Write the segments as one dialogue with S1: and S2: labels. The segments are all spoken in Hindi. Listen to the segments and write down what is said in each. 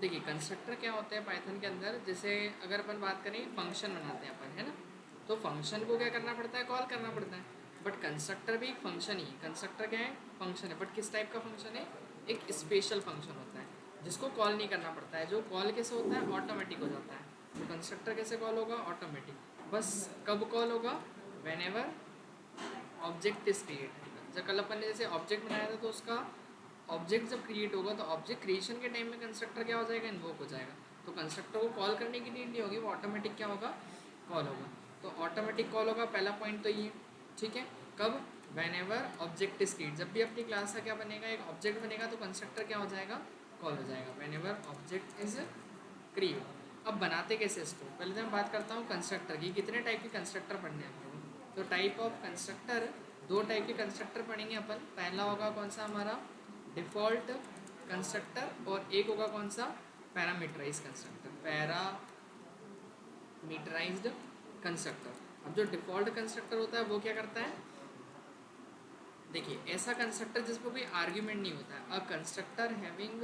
S1: देखिए कंस्ट्रक्टर क्या होता है पाइथन के अंदर, जैसे अगर अपन बात करें फंक्शन बनाते हैं अपन, है ना, तो फंक्शन को क्या करना पड़ता है, कॉल करना पड़ता है। बट कंस्ट्रक्टर भी एक फंक्शन ही है। कंस्ट्रक्टर क्या है, फंक्शन है, बट किस टाइप का फंक्शन है, एक स्पेशल फंक्शन होता है जिसको कॉल नहीं करना पड़ता है। जो कॉल कैसे होता है, ऑटोमेटिक हो जाता है। तो कंस्ट्रक्टर कैसे कॉल होगा, ऑटोमेटिक। बस कब कॉल होगा, when ever object is created. जब कल अपन ने जैसे ऑब्जेक्ट बनाया था, तो उसका ऑब्जेक्ट जब क्रिएट होगा तो ऑब्जेक्ट क्रिएशन के टाइम में कंस्ट्रक्टर क्या हो जाएगा, इन्वोक हो जाएगा। तो कंस्ट्रक्टर को कॉल करने की नीड नहीं होगी, वो ऑटोमेटिक क्या होगा, कॉल होगा। तो ऑटोमेटिक कॉल होगा, पहला पॉइंट तो ये, ठीक है। कब, when ever object is create, जब भी अपनी क्लास का क्या बनेगा, एक ऑब्जेक्ट बनेगा, तो कंस्ट्रक्टर क्या हो जाएगा, कॉल हो जाएगा, when ever object is create. अब बनाते कैसे इसको, पहले तो मैं बात करता हूँ कंस्ट्रक्टर की। कितने टाइप के कंस्ट्रक्टर पढ़ने हैं हम लोग, तो टाइप ऑफ कंस्ट्रक्टर, दो टाइप के कंस्ट्रक्टर पढ़ेंगे अपन। पहला होगा कौन सा हमारा, डिफ़ॉल्ट कंस्ट्रक्टर, और एक होगा कौन सा, पैरामीटराइज कंस्ट्रक्टर, पैरामीटराइज्ड कंस्ट्रक्टर। अब जो डिफ़ॉल्ट कंस्ट्रक्टर होता है वो क्या करता है, देखिए ऐसा कंस्ट्रक्टर जिसमें कोई आर्ग्यूमेंट नहीं होता है। A constructor having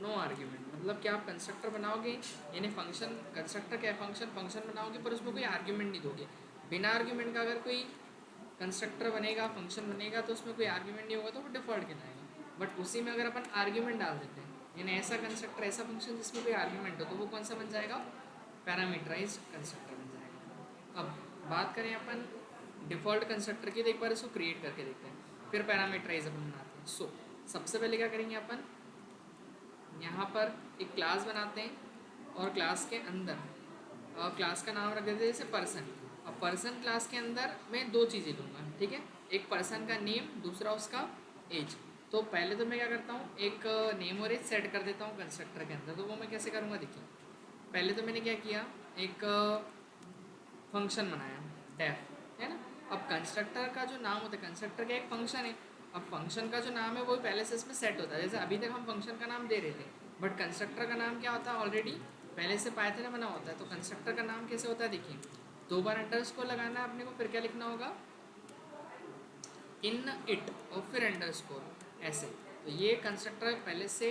S1: no argument, मतलब कि आप कंस्ट्रक्टर बनाओगे, यानी फंक्शन, कंस्ट्रक्टर क्या है, फंक्शन बनाओगे, पर उसमें कोई आर्ग्यूमेंट नहीं दोगे। बिना आर्ग्यूमेंट का अगर कोई कंस्ट्रक्टर बनेगा, फंक्शन बनेगा, तो उसमें कोई आर्ग्यूमेंट नहीं होगा, तो वो डिफ़ॉल्ट कहलाएगा। बट उसी में अगर अपन आर्ग्यूमेंट डाल देते हैं, यानी ऐसा कंस्ट्रक्टर, ऐसा फंक्शन जिसमें कोई आर्ग्यूमेंट हो, तो वो कौन सा बन जाएगा, पैरामीटराइज कंस्ट्रक्टर बन जाएगा। अब बात करें अपन डिफ़ॉल्ट कंस्ट्रक्टर की, तो एक बार इसको क्रिएट करके देखते हैं, फिर पैरामीटराइज अपन बनाते हैं। सबसे पहले क्या करेंगे अपन, यहाँ पर एक क्लास बनाते हैं, और क्लास के अंदर, और क्लास का नाम रख देते हैं जैसे पर्सन। अब पर्सन क्लास के अंदर मैं दो चीज़ें लूँगा, ठीक है, एक पर्सन का नेम, दूसरा उसका एज। तो पहले तो मैं क्या करता हूँ, एक नेम और एज सेट कर देता हूँ कंस्ट्रक्टर के अंदर। तो वो मैं कैसे करूँगा, देखिए पहले तो मैंने क्या किया, एक फंक्शन बनाया, डेफ, है ना। अब कंस्ट्रक्टर का जो नाम होता है, कंस्ट्रक्टर का एक फंक्शन है, अब फंक्शन का जो नाम है वो पहले से इसमें सेट होता है। जैसे अभी तक हम फंक्शन का नाम दे रहे थे, बट कंस्ट्रक्टर का नाम क्या होता है, ऑलरेडी पहले से पाइथन में बना होता है। तो कंस्ट्रक्टर का नाम कैसे होता है, देखिए दो बार अंडरस्कोर लगाना है अपने को, फिर क्या लिखना होगा, इन इट, और फिर अंडरस्कोर, ऐसे। तो ये कंस्ट्रक्टर पहले से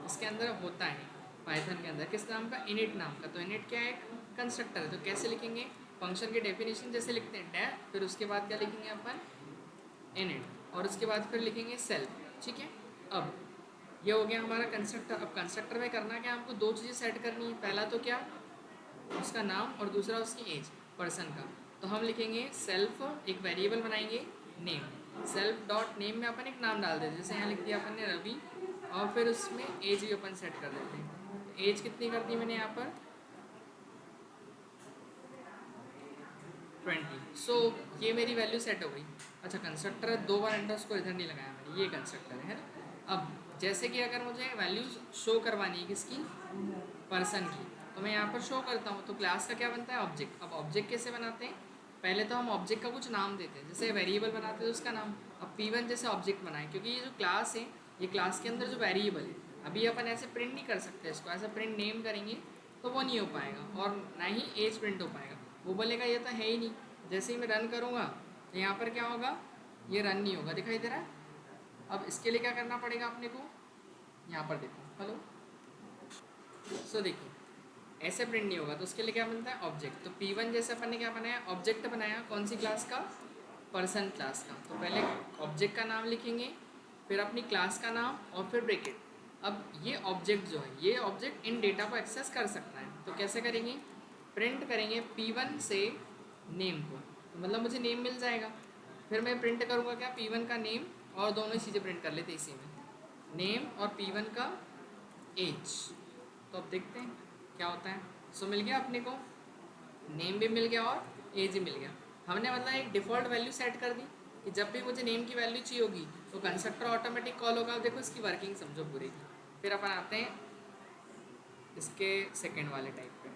S1: इसके अंदर होता है पाइथन के अंदर, किस नाम का, इनिट नाम का। तो इनिट क्या है, कंस्ट्रक्टर है। तो कैसे लिखेंगे, फंक्शन की डेफिनेशन जैसे लिखते हैं डेफ, फिर उसके बाद क्या लिखेंगे अपन, इनिट, और उसके बाद फिर लिखेंगे सेल्फ, ठीक है। अब ये हो गया हमारा कंस्ट्रक्टर। अब कंस्ट्रक्टर में करना क्या, हमको दो चीज़ें सेट करनी है, पहला तो क्या, उसका नाम, और दूसरा उसकी एज, पर्सन का। तो हम लिखेंगे सेल्फ, एक वेरिएबल बनाएंगे नेम, सेल्फ डॉट नेम में अपन एक नाम डाल देते हैं, जैसे यहाँ लिख दिया अपन ने रवि, और फिर उसमें एज भी अपन सेट कर देते हैं। एज कितनी कर दी मैंने यहाँ पर, 20। ये मेरी वैल्यू सेट हो गई। अच्छा कंस्ट्रक्टर दो बार अंडरस्कोर इधर नहीं लगाया मैंने, ये कंस्ट्रक्टर है ना। अब जैसे कि अगर मुझे वैल्यू शो करवानी है किसकी, पर्सन की, तो मैं यहाँ पर शो करता हूँ। तो क्लास का क्या बनता है, ऑब्जेक्ट। अब ऑब्जेक्ट कैसे बनाते हैं, पहले तो हम ऑब्जेक्ट का कुछ नाम देते हैं, जैसे वेरिएबल बनाते हैं तो उसका नाम। अब P1 जैसे ऑब्जेक्ट बनाए, क्योंकि ये जो क्लास है, ये क्लास के अंदर जो वेरिएबल है, अभी अपन ऐसे प्रिंट नहीं कर सकते इसको, ऐसा प्रिंट नेम करेंगे तो वो नहीं हो पाएगा, और ना ही एज प्रिंट हो पाएगा। वो बोलेगा ये तो है ही नहीं। जैसे ही मैं रन करूँगा तो यहाँ पर क्या होगा, ये रन नहीं होगा, दिखाई दे रहा है। अब इसके लिए क्या करना पड़ेगा अपने को, यहाँ पर देखो, हेलो, देखिए ऐसे प्रिंट नहीं होगा, तो उसके लिए क्या बनता है, ऑब्जेक्ट। तो P1 जैसे अपन ने क्या बनाया, ऑब्जेक्ट बनाया, कौन सी क्लास का, पर्सन क्लास का। तो पहले ऑब्जेक्ट का नाम लिखेंगे, फिर अपनी क्लास का नाम, और फिर ब्रैकेट। अब ये ऑब्जेक्ट जो है, ये ऑब्जेक्ट इन डेटा को एक्सेस कर सकता है, तो कैसे करेंगे, प्रिंट करेंगे P1 से नेम को, तो मतलब मुझे नेम मिल जाएगा। फिर मैं प्रिंट करूँगा क्या, P1 का नेम, और दोनों ही चीज़ें प्रिंट कर लेते इसी में, नेम और P1 का एज। तो अब देखते हैं क्या होता है। मिल गया अपने को, नेम भी मिल गया और एज भी मिल गया। हमने मतलब एक डिफ़ॉल्ट वैल्यू सेट कर दी कि जब भी मुझे नेम की वैल्यू चाहिए होगी तो कंस्ट्रक्टर ऑटोमेटिक कॉल होगा। देखो इसकी वर्किंग समझो पूरी। फिर अपन आते हैं इसके सेकेंड वाले टाइप पे।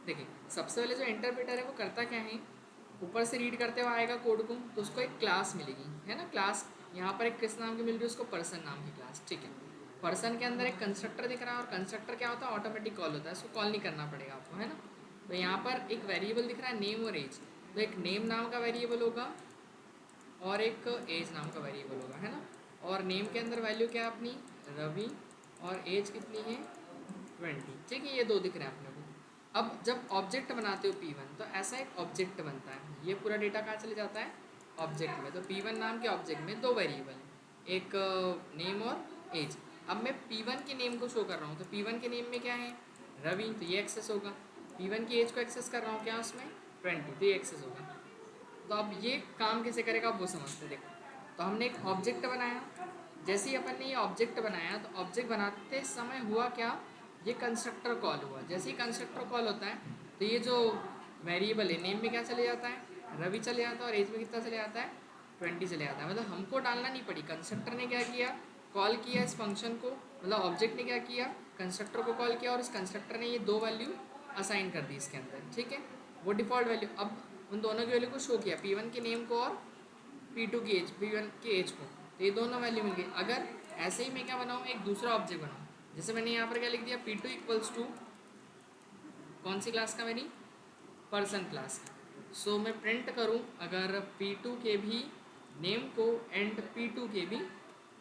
S1: देखिए सबसे पहले जो इंटरप्रेटर है वो करता क्या है, ऊपर से रीड करते हुए आएगा कोड को, तो उसको एक क्लास मिलेगी, है ना। क्लास यहाँ पर एक किस नाम की मिल रही है उसको, पर्सन नाम की क्लास, ठीक है। पर्सन के अंदर एक कंस्ट्रक्टर दिख रहा है, और कंस्ट्रक्टर क्या होता है, ऑटोमेटिक कॉल होता है, इसको कॉल नहीं करना पड़ेगा आपको, है ना। तो यहाँ पर एक वेरिएबल दिख रहा है नेम और एज, तो एक नेम नाम का वेरिएबल होगा, और एक एज नाम का वेरिएबल होगा, है ना। और नेम के अंदर वैल्यू क्या है अपनी, रवि, और एज कितनी है 20, ठीक है। ये दो दिख रहे हैं अपने को। अब जब ऑब्जेक्ट बनाते हो P1 तो ऐसा एक ऑब्जेक्ट बनता है, ये पूरा डेटा कहाँ चले जाता है ऑब्जेक्ट में। तो P1 नाम के ऑब्जेक्ट में दो वेरिएबल हैं, एक नेम और एज। अब मैं P1 के नेम को शो कर रहा हूँ, तो P1 के नेम में क्या है रवि, तो ये एक्सेस होगा। P1 की एज को एक्सेस कर रहा हूँ क्या उसमें 20, तो ये एक्सेस होगा। तो अब ये काम कैसे करेगा आप वो समझते देखो। तो हमने एक ऑब्जेक्ट बनाया, जैसे ही अपन ने ये ऑब्जेक्ट बनाया तो ऑब्जेक्ट बनाते समय हुआ क्या, ये कंस्ट्रक्टर कॉल हुआ। जैसे ही कंस्ट्रक्टर कॉल होता है तो ये जो वेरिएबल है नेम में क्या चले जाता है रवि चले जाता है, और एज में कितना चले जाता है 20 चले जाता है। मतलब हमको डालना नहीं पड़ी, कंस्ट्रक्टर ने क्या किया कॉल किया इस फंक्शन को, मतलब ऑब्जेक्ट ने क्या किया कंस्ट्रक्टर को कॉल किया, और इस कंस्ट्रक्टर ने ये दो वैल्यू असाइन कर दी इसके अंदर, ठीक है। वो डिफ़ॉल्ट वैल्यू अब उन दोनों की वैल्यू को शो किया, P1 के नेम को और P2 की एज, P1 की एज को, तो ये दोनों वैल्यू मिल गई। अगर ऐसे ही मैं क्या बनाऊँ एक दूसरा ऑब्जेक्ट बनाऊँ, जैसे मैंने यहाँ पर क्या लिख दिया P2 इक्वल्स टू कौन सी क्लास का मेरी पर्सन क्लास का। सो मैं प्रिंट करूँ अगर P2 के भी नेम को एंड P2 के भी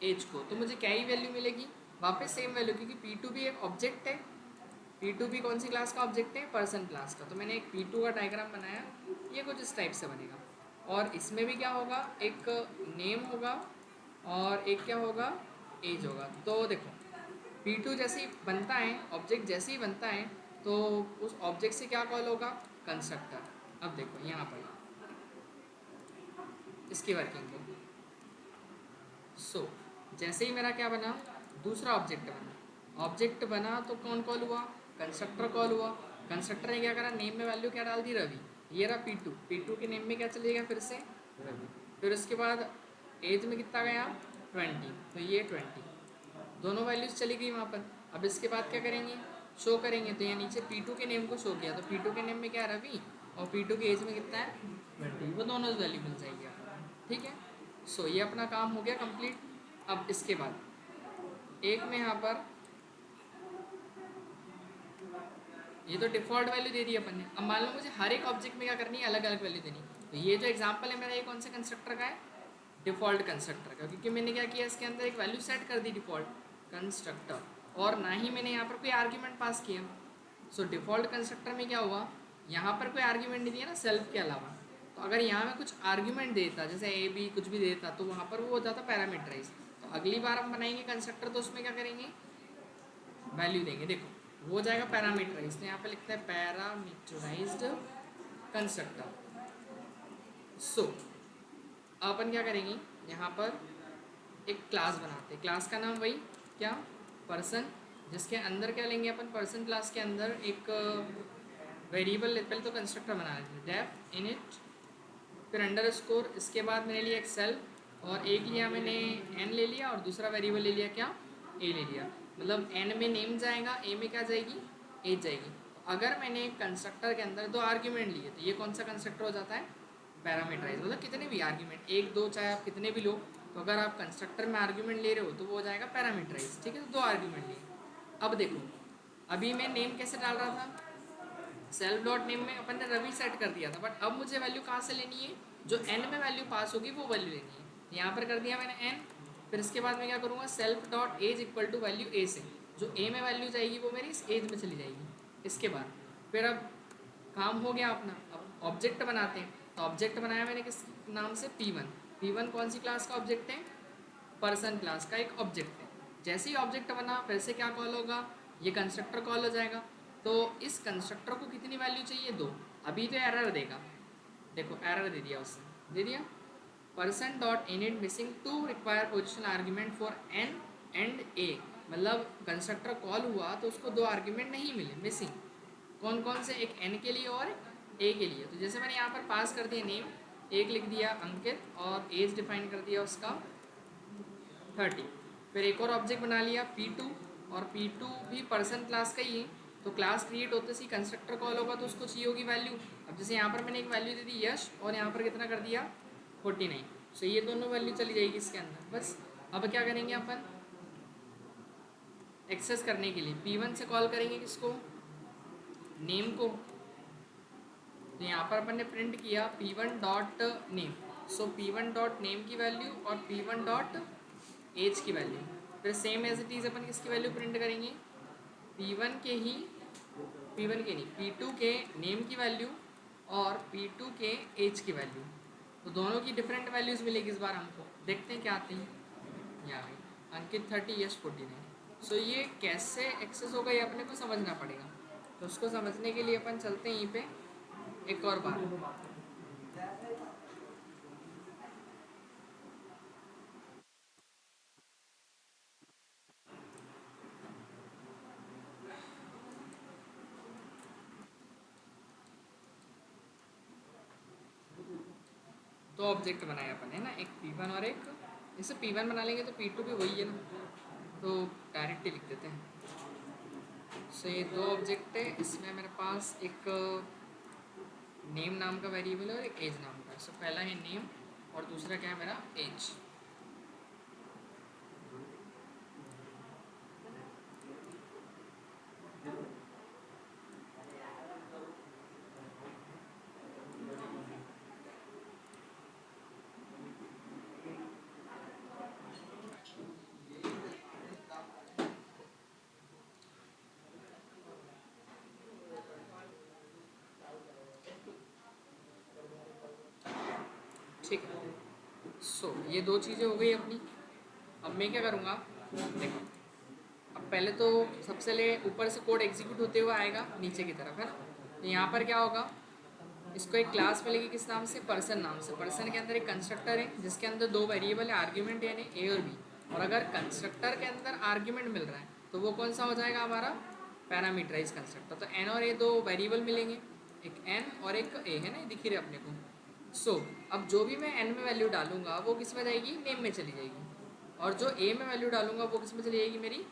S1: एज को, तो मुझे क्या ही वैल्यू मिलेगी वापस सेम वैल्यू, क्योंकि P2 भी एक ऑब्जेक्ट है। P2 भी कौन सी क्लास का ऑब्जेक्ट है पर्सन क्लास का। तो मैंने एक P2 का डायग्राम बनाया, ये कुछ इस टाइप से बनेगा। और इसमें भी क्या होगा एक नेम होगा और एक क्या होगा एज होगा। तो देखो P2 जैसे ही बनता है ऑब्जेक्ट, जैसे ही बनता है तो उस ऑब्जेक्ट से क्या कॉल होगा कंस्ट्रक्टर। अब देखो यहाँ पर इसकी वर्किंग को, जैसे ही मेरा क्या बना दूसरा ऑब्जेक्ट बना, ऑब्जेक्ट बना तो कौन कॉल हुआ कंस्ट्रक्टर कॉल हुआ। कंस्ट्रक्टर ने क्या करा नेम में वैल्यू क्या डाल दी रवि, ये रहा P2 के नेम में क्या चलेगा फिर से रवि। फिर उसके बाद एज में कितना गया 20, तो ये 20 दोनों वैल्यूज चली गई वहाँ पर। अब इसके बाद क्या करेंगे शो करेंगे, तो यहाँ नीचे P2 के नेम को शो किया, तो P2 के नेम में क्या है रवि, और P2 की एज में कितना है 20, वो दोनों वैल्यू मिल जाएगी आपको, ठीक है। ये अपना काम हो गया कंप्लीट। अब इसके बाद एक में यहाँ पर ये तो डिफ़ॉल्ट वैल्यू दे दी अपन ने। अब मान लो मुझे हर एक ऑब्जेक्ट में क्या करनी है अलग अलग वैल्यू देनी। तो ये जो एग्जांपल है मेरा ये कौन से कंस्ट्रक्टर का है डिफ़ॉल्ट कंस्ट्रक्टर का, क्योंकि मैंने क्या किया इसके अंदर एक वैल्यू सेट कर दी डिफ़ॉल्ट कंस्ट्रक्टर, और ना ही मैंने यहाँ पर कोई आर्ग्यूमेंट पास किया। डिफ़ॉल्ट कंस्ट्रक्टर में क्या हुआ यहाँ पर कोई आर्ग्यूमेंट नहीं दिया ना सेल्फ के अलावा। तो अगर यहाँ में कुछ आर्ग्यूमेंट देता जैसे ए बी कुछ भी देता तो वहाँ पर वो हो जाता पैरामीटराइज। तो अगली बार हम बनाएंगे कंस्ट्रक्टर तो उसमें क्या करेंगे वैल्यू देंगे। देखो वो जाएगा पैरामीटराइज, तो यहाँ पे लिखता है पैरामीटराइज्ड कंस्ट्रक्टर। अपन क्या करेंगे यहाँ पर एक क्लास बनाते हैं, क्लास का नाम वही क्या पर्सन, जिसके अंदर क्या लेंगे अपन पर्सन क्लास के अंदर एक वेरिएबल पहले तो कंस्ट्रक्टर बना लेते हैं डेफ इनिट, फिर अंडरस्कोर, इसके बाद मैंने लिया एक सेल्फ, और एक लिया मैंने एन ले लिया और दूसरा वेरिएबल ले लिया क्या ए ले लिया। मतलब एन में नेम जाएगा, ए में क्या जाएगी एज जाएगी। तो अगर मैंने कंस्ट्रक्टर के अंदर दो आर्ग्यूमेंट लिए तो ये कौन सा कंस्ट्रक्टर हो जाता है पैरामीटराइज। मतलब कितने भी आर्ग्यूमेंट एक दो चाहे आप कितने भी लो, तो अगर आप कंस्ट्रक्टर में आर्ग्यूमेंट ले रहे हो तो वो हो जाएगा पैरामीटराइज, ठीक है। तो दो आर्ग्यूमेंट लिए। अब देखो अभी मैं नेम कैसे डाल रहा था सेल्फ डॉट नेम में अपन ने रवि सेट कर दिया था, बट अब मुझे वैल्यू कहाँ से लेनी है जो एन में वैल्यू पास होगी वो वैल्यू लेनी है। यहाँ पर कर दिया मैंने एन, फिर इसके बाद मैं क्या करूँगा self dot age equal to value A से, जो ए में वैल्यू जाएगी वो मेरी इस एज में चली जाएगी। इसके बाद फिर अब काम हो गया अपना, अब ऑब्जेक्ट बनाते हैं। तो ऑब्जेक्ट बनाया मैंने किस नाम से P1 कौन सी क्लास का ऑब्जेक्ट है पर्सन क्लास का एक ऑब्जेक्ट है। जैसे ही ऑब्जेक्ट बना फिर से क्या कॉल होगा ये कंस्ट्रक्टर कॉल हो जाएगा। तो इस कंस्ट्रक्टर को कितनी वैल्यू चाहिए 2, अभी तो एरर देगा, देखो एरर दे दिया उसने, दे दिया person dot init missing 2 require position argument for N and A. मतलब कंस्ट्रक्टर कॉल हुआ तो उसको 2 आर्ग्यूमेंट नहीं मिले मिसिंग, कौन कौन से एक एन के लिए और ए के लिए। तो जैसे मैंने यहाँ पर पास कर दिया नेम एक लिख दिया अंकित और एज डिफाइन कर दिया उसका 30। फिर एक और ऑब्जेक्ट बना लिया P2, और P2 भी पर्सन क्लास का ही है। तो क्लास क्रिएट होते ही कंस्ट्रक्टर कॉल होगा तो उसको चाहिए होगी वैल्यू। अब जैसे यहाँ पर मैंने एक वैल्यू दे दी यश, और यहाँ पर कितना कर दिया 49। ये दोनों वैल्यू चली जाएगी इसके अंदर। बस अब क्या करेंगे अपन एक्सेस करने के लिए P1 से कॉल करेंगे किसको नेम को। तो यहाँ पर अपन ने प्रिंट किया P1 डॉट नेम। सो P1 डॉट नेम की वैल्यू और P1 डॉट एज की वैल्यू, फिर सेम एज इट इज़ अपन किसकी वैल्यू प्रिंट करेंगे, P1 के ही, P1 के नहीं, P2 के नेम की वैल्यू और P2 के एज की वैल्यू। तो दोनों की डिफरेंट वैल्यूज़ मिलेगी इस बार हमको, देखते हैं क्या आती हैं। यहाँ गई अंकित 30, यश 49। सो ये कैसे एक्सेस होगा ये अपने को समझना पड़ेगा। तो उसको समझने के लिए अपन चलते हैं यहीं पे एक और बार। दो ऑब्जेक्ट बनाए अपन है ना, एक P1 और एक, इसे P1 बना लेंगे तो P2 भी वही है ना, तो डायरेक्ट ही लिख देते हैं। सो ये दो ऑब्जेक्ट है, इसमें मेरे पास एक नेम नाम का वेरिएबल है और एक एज नाम का। सो पहला है नेम और दूसरा क्या है मेरा एज। ठीक है, सो ये दो चीज़ें हो गई अपनी। अब मैं क्या करूँगा, देखो अब पहले तो सबसे ले ऊपर से कोड एग्जीक्यूट होते हुए आएगा नीचे की तरफ, है ना। तो यहाँ पर क्या होगा, इसको एक क्लास मिलेगी किस नाम से, पर्सन नाम से। पर्सन के अंदर एक कंस्ट्रक्टर है जिसके अंदर दो वेरिएबल है आर्ग्यूमेंट, यानी ए और बी। और अगर कंस्ट्रक्टर के अंदर आर्ग्यूमेंट मिल रहा है तो वो कौन सा हो जाएगा हमारा, पैरामीटराइज कंस्ट्रक्टर। तो एन और ए दो वेरिएबल मिलेंगे, एक एन और एक ए, है ना, दिख ही रहे अपने को। सो अब जो भी मैं एन में वैल्यू डालूंगा वो किस में जाएगी, नेम में चली जाएगी। और जो ए में वैल्यू डालूंगा वो किस में चली जाएगी, मेरी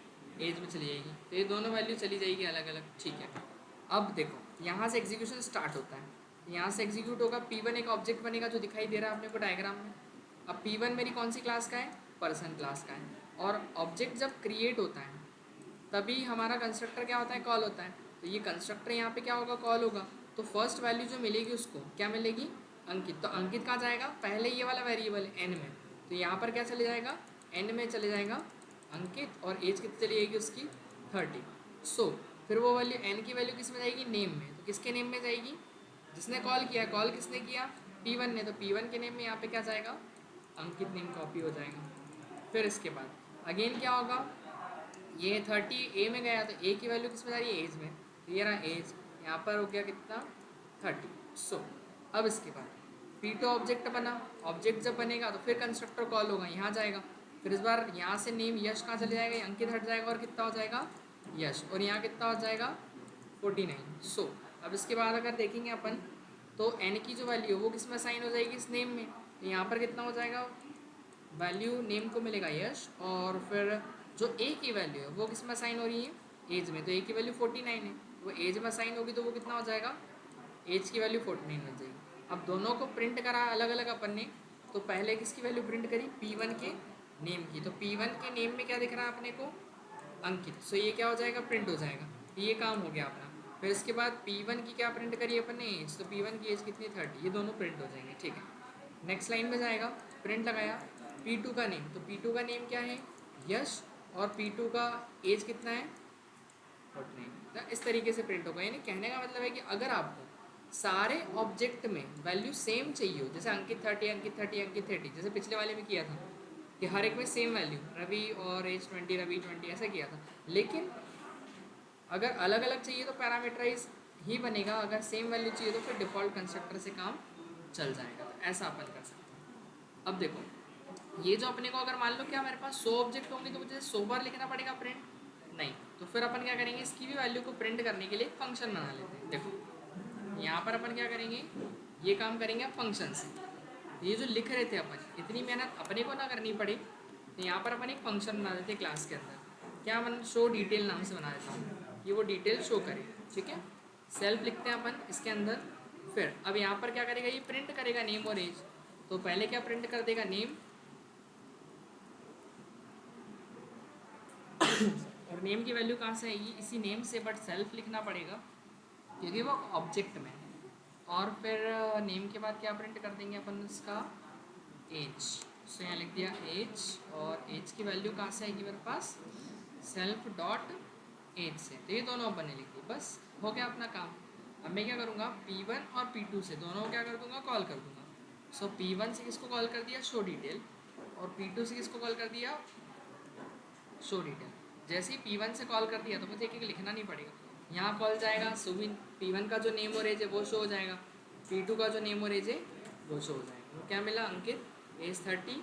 S1: एज में चली जाएगी। तो ये दोनों वैल्यू चली जाएगी अलग अलग, ठीक है। अब देखो यहाँ से एग्जीक्यूशन स्टार्ट होता है, यहाँ से एग्जीक्यूट होगा। P1 एक ऑब्जेक्ट बनेगा जो दिखाई दे रहा है अपने को डायग्राम में। अब P1 मेरी कौन सी क्लास का है, पर्सन क्लास का है। और ऑब्जेक्ट जब क्रिएट होता है तभी हमारा कंस्ट्रक्टर क्या होता है, कॉल होता है। तो ये कंस्ट्रक्टर यहाँ पे क्या होगा, कॉल होगा। तो फर्स्ट वैल्यू जो मिलेगी उसको क्या मिलेगी, अंकित। तो अंकित कहाँ जाएगा, पहले ये वाला वेरिएबल है एन में, तो यहाँ पर क्या चले जाएगा, एन में चले जाएगा अंकित। और एज कितनी चली जाएगी उसकी, 30। सो फिर वो वैल्यू एन की वैल्यू किस में जाएगी, नेम में। तो किसके नेम में जाएगी, जिसने कॉल किया, कॉल किसने किया, P1 ने। तो P1 के नेम में यहाँ पे क्या जाएगा, अंकित नेम कॉपी हो जाएगा। फिर इसके बाद अगेन क्या होगा, ये 30 ए में गया तो ए की वैल्यू किस में जा रही है, एज में। तो ये रहा एज, यहाँ पर हो गया कितना, 30। सो अब इसके बाद P2 ऑब्जेक्ट बना। ऑब्जेक्ट जब बनेगा तो फिर कंस्ट्रक्टर कॉल होगा, यहाँ जाएगा। फिर इस बार यहाँ से नेम यश कहाँ चले जाएगा, अंकित हट जाएगा और कितना हो जाएगा, यश। और यहाँ कितना हो जाएगा, 49। सो अब इसके बाद अगर देखेंगे अपन तो एन की जो वैल्यू है वो किस में साइन हो जाएगी, इस नेम में। तो यहाँ पर कितना हो जाएगा, वैल्यू नेम को मिलेगा यश। और फिर जो ए की वैल्यू है वो किस में साइन हो रही है, एज में। तो ए की वैल्यू 49 है, वो एज में साइन होगी तो वो कितना हो जाएगा, एज की वैल्यू 49 बन जाएगी। अब दोनों को प्रिंट करा अलग अलग अपन ने। तो पहले किसकी वैल्यू प्रिंट करी, P1 के नेम की। तो P1 के नेम में क्या दिख रहा है अपने को, अंकित। सो ये क्या हो जाएगा, प्रिंट हो जाएगा। ये काम हो गया अपना। फिर इसके बाद P1 की क्या प्रिंट करी अपन ने, एज। तो P1 की एज कितनी, 30। ये दोनों प्रिंट हो जाएंगे, ठीक है। नेक्स्ट लाइन में जाएगा, प्रिंट लगाया P2 का नेम। तो P2 का नेम क्या है, यश। और P2 का एज कितना है, 49। तो इस तरीके से प्रिंट होगा। यानी कहने का मतलब है कि अगर आपको सारे ऑब्जेक्ट में वैल्यू सेम चाहिए हो, जैसे अंकित 30, अंकित 30, अंकित 30, जैसे पिछले वाले में किया था कि हर एक में सेम वैल्यू, रवि और एज 20, रवि 20, ऐसा किया था। लेकिन अगर अलग अलग चाहिए तो पैरामीटराइज ही बनेगा, अगर सेम वैल्यू चाहिए तो फिर डिफ़ॉल्ट कंस्ट्रक्टर से काम चल जाएगा। तो ऐसा अपन कर सकते हैं। अब देखो ये जो अपने को अगर मान लो क्या मेरे पास 100 ऑब्जेक्ट होंगे तो मुझे 100 बार लिखना पड़ेगा प्रिंट, नहीं। तो फिर अपन क्या करेंगे, इसकी भी वैल्यू को प्रिंट करने के लिए एक फंक्शन बना लेते हैं। देखो यहाँ पर अपन क्या करेंगे, ये काम करेंगे फंक्शन से। ये जो लिख रहे थे अपन, इतनी मेहनत अपने को ना करनी पड़े, तो यहाँ पर अपन एक फंक्शन बना देते हैं क्लास के अंदर। क्या अपन शो डिटेल नाम से बना देता हूँ, ये वो डिटेल शो करे, ठीक है। सेल्फ लिखते हैं अपन इसके अंदर। फिर अब यहाँ पर क्या करेगा, ये प्रिंट करेगा नेम और एज। तो पहले क्या प्रिंट कर देगा, नेम। और नेम की वैल्यू कहाँ से आएगी, इसी नेम से, बट सेल्फ लिखना पड़ेगा क्योंकि वो ऑब्जेक्ट में है। और फिर नेम के बाद क्या प्रिंट कर देंगे अपन, इसका एज। सो यहाँ लिख दिया एज, और एज की वैल्यू कहाँ से आएगी मेरे पास, सेल्फ डॉट एज से। तो ये दोनों अपन ने लिख दी, बस हो गया अपना काम। अब मैं क्या करूँगा, P1 और P2 से दोनों को क्या कर दूँगा, कॉल कर दूँगा। सो P1 से किसको कॉल कर दिया, शो डिटेल, और P2 से किसको कॉल कर दिया, शो डिटेल। जैसे ही P1 से कॉल कर दिया तो मुझे एक एक लिखना नहीं पड़ेगा, यहाँ कॉल जाएगा सुविन, P1 का जो नेम और एज है वो शो हो जाएगा, P2 का जो नेम और एज है वो शो हो जाएगा। वो क्या मिला, अंकित एज 30,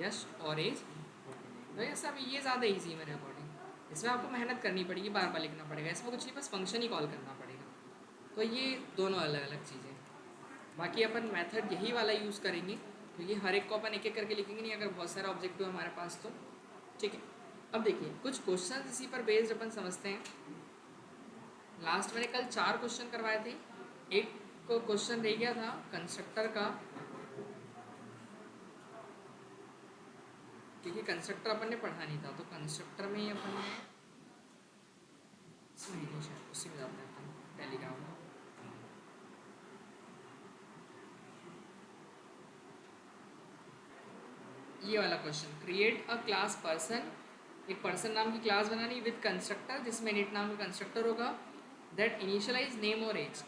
S1: यश और एज 49। तो ये सब ये ज़्यादा ईजी है मेरे अकॉर्डिंग, इसमें आपको मेहनत करनी पड़ेगी, बार बार लिखना पड़ेगा, इसमें कुछ नहीं, बस फंक्शन ही कॉल करना पड़ेगा। तो ये दोनों अलग अलग चीज़ें, बाकी अपन मेथड यही वाला यूज़ करेंगे, तो ये हर एक को अपन एक एक करके लिखेंगे नहीं, अगर बहुत सारा ऑब्जेक्टिव है हमारे पास तो। ठीक है, अब देखिए कुछ क्वेश्चन इसी पर बेस्ड अपन समझते हैं। लास्ट मैंने कल 4 क्वेश्चन करवाए थे, एक क्वेश्चन रह गया था कंस्ट्रक्टर का, क्योंकि कंस्ट्रक्टर अपन ने पढ़ा नहीं था, तो कंस्ट्रक्टर में ही अपन ने इसमें ही नहीं, शायद उसी में जाते हैं अपन टेलीग्राम में। ये वाला question, create a class person, एक पर्सन नाम की क्लास बनानी विद कंस्ट्रक्टर जिसमें इनिट नाम का कंस्ट्रक्टर होगा, दैट इनिशियलाइज नेम और एज,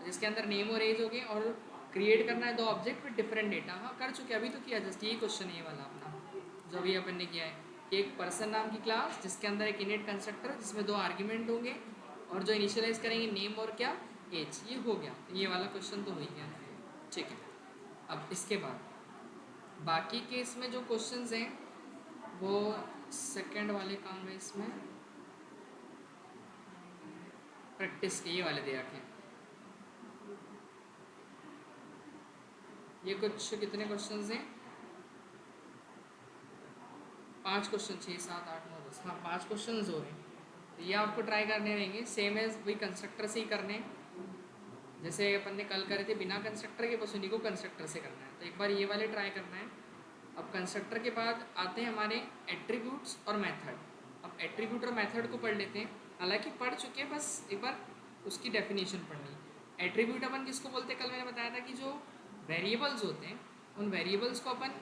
S1: जिसके अंदर नेम और एज होगी, और क्रिएट करना है 2 ऑब्जेक्ट विद डिफरेंट डेटा। हाँ कर चुके, अभी तो किया जस्ट, यही क्वेश्चन है ये वाला अपना जो अभी अपन ने किया है, कि एक पर्सन नाम की क्लास जिसके अंदर एक इनिट कंस्ट्रक्टर जिसमें 2 आर्ग्यूमेंट होंगे, और जो इनिशियलाइज करेंगे नेम और क्या, एज। ये हो गया, ये वाला क्वेश्चन तो हो ही गया। ठीक है, अब इसके बाद बाकी के इसमें जो क्वेश्चंस हैं वो सेकंड वाले काम है, इसमें प्रैक्टिस के ये वाले दे रखे हैं। ये कुछ कितने क्वेश्चंस हैं, 5 क्वेश्चन, 6 7 8 9 10, हाँ 5 क्वेश्चन हो रहे हैं। तो ये आपको ट्राई करने रहेंगे, सेम एज वही कंस्ट्रक्टर से ही करने, जैसे अपन ने कल करे थे बिना कंस्ट्रक्टर के, बस उन्हीं को कंस्ट्रक्टर से करना है। तो एक बार ये वाले ट्राई करना है। अब कंस्ट्रक्टर के बाद आते हैं हमारे एट्रीब्यूट्स और मेथड। अब एट्रीब्यूट और मेथड को पढ़ लेते हैं, हालांकि पढ़ चुके हैं, बस एक बार उसकी डेफिनेशन पढ़नी है। एट्रीब्यूट अपन किसको बोलते हैं, कल मैंने बताया था कि जो वेरिएबल्स होते हैं उन वेरिएबल्स को अपन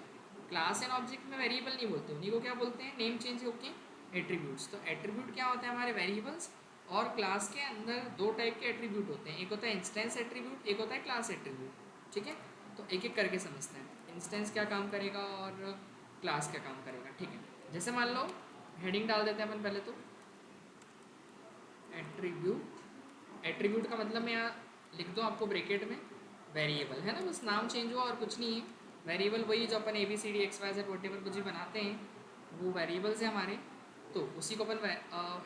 S1: क्लास एंड ऑब्जेक्ट में वेरिएबल नहीं बोलते, उन्हीं को क्या बोलते हैं, नेम चेंज होके एट्रीब्यूट्स। तो एट्रीब्यूट क्या होता है, हमारे वेरिएबल्स, और क्लास के अंदर 2 टाइप के एट्रीब्यूट होते हैं, एक होता है इंस्टेंस एट्रीब्यूट, एक होता है क्लास एट्रीब्यूट। ठीक है, तो एक एक करके समझते हैं, इंस्टेंस क्या काम करेगा और क्लास क्या काम करेगा। ठीक है, जैसे मान लो हेडिंग डाल देते हैं अपन पहले, तो एट्रीब्यूट, एट्रीब्यूट का मतलब मैं यहाँ लिख दूँ आपको ब्रैकेट में, वेरिएबल है ना, बस नाम चेंज हुआ और कुछ नहीं है। वेरिएबल वही जो अपन ABCD XYZ वॉटेवर कुछ भी बनाते हैं वो वेरिएबल्स हैं हमारे, तो उसी को अपन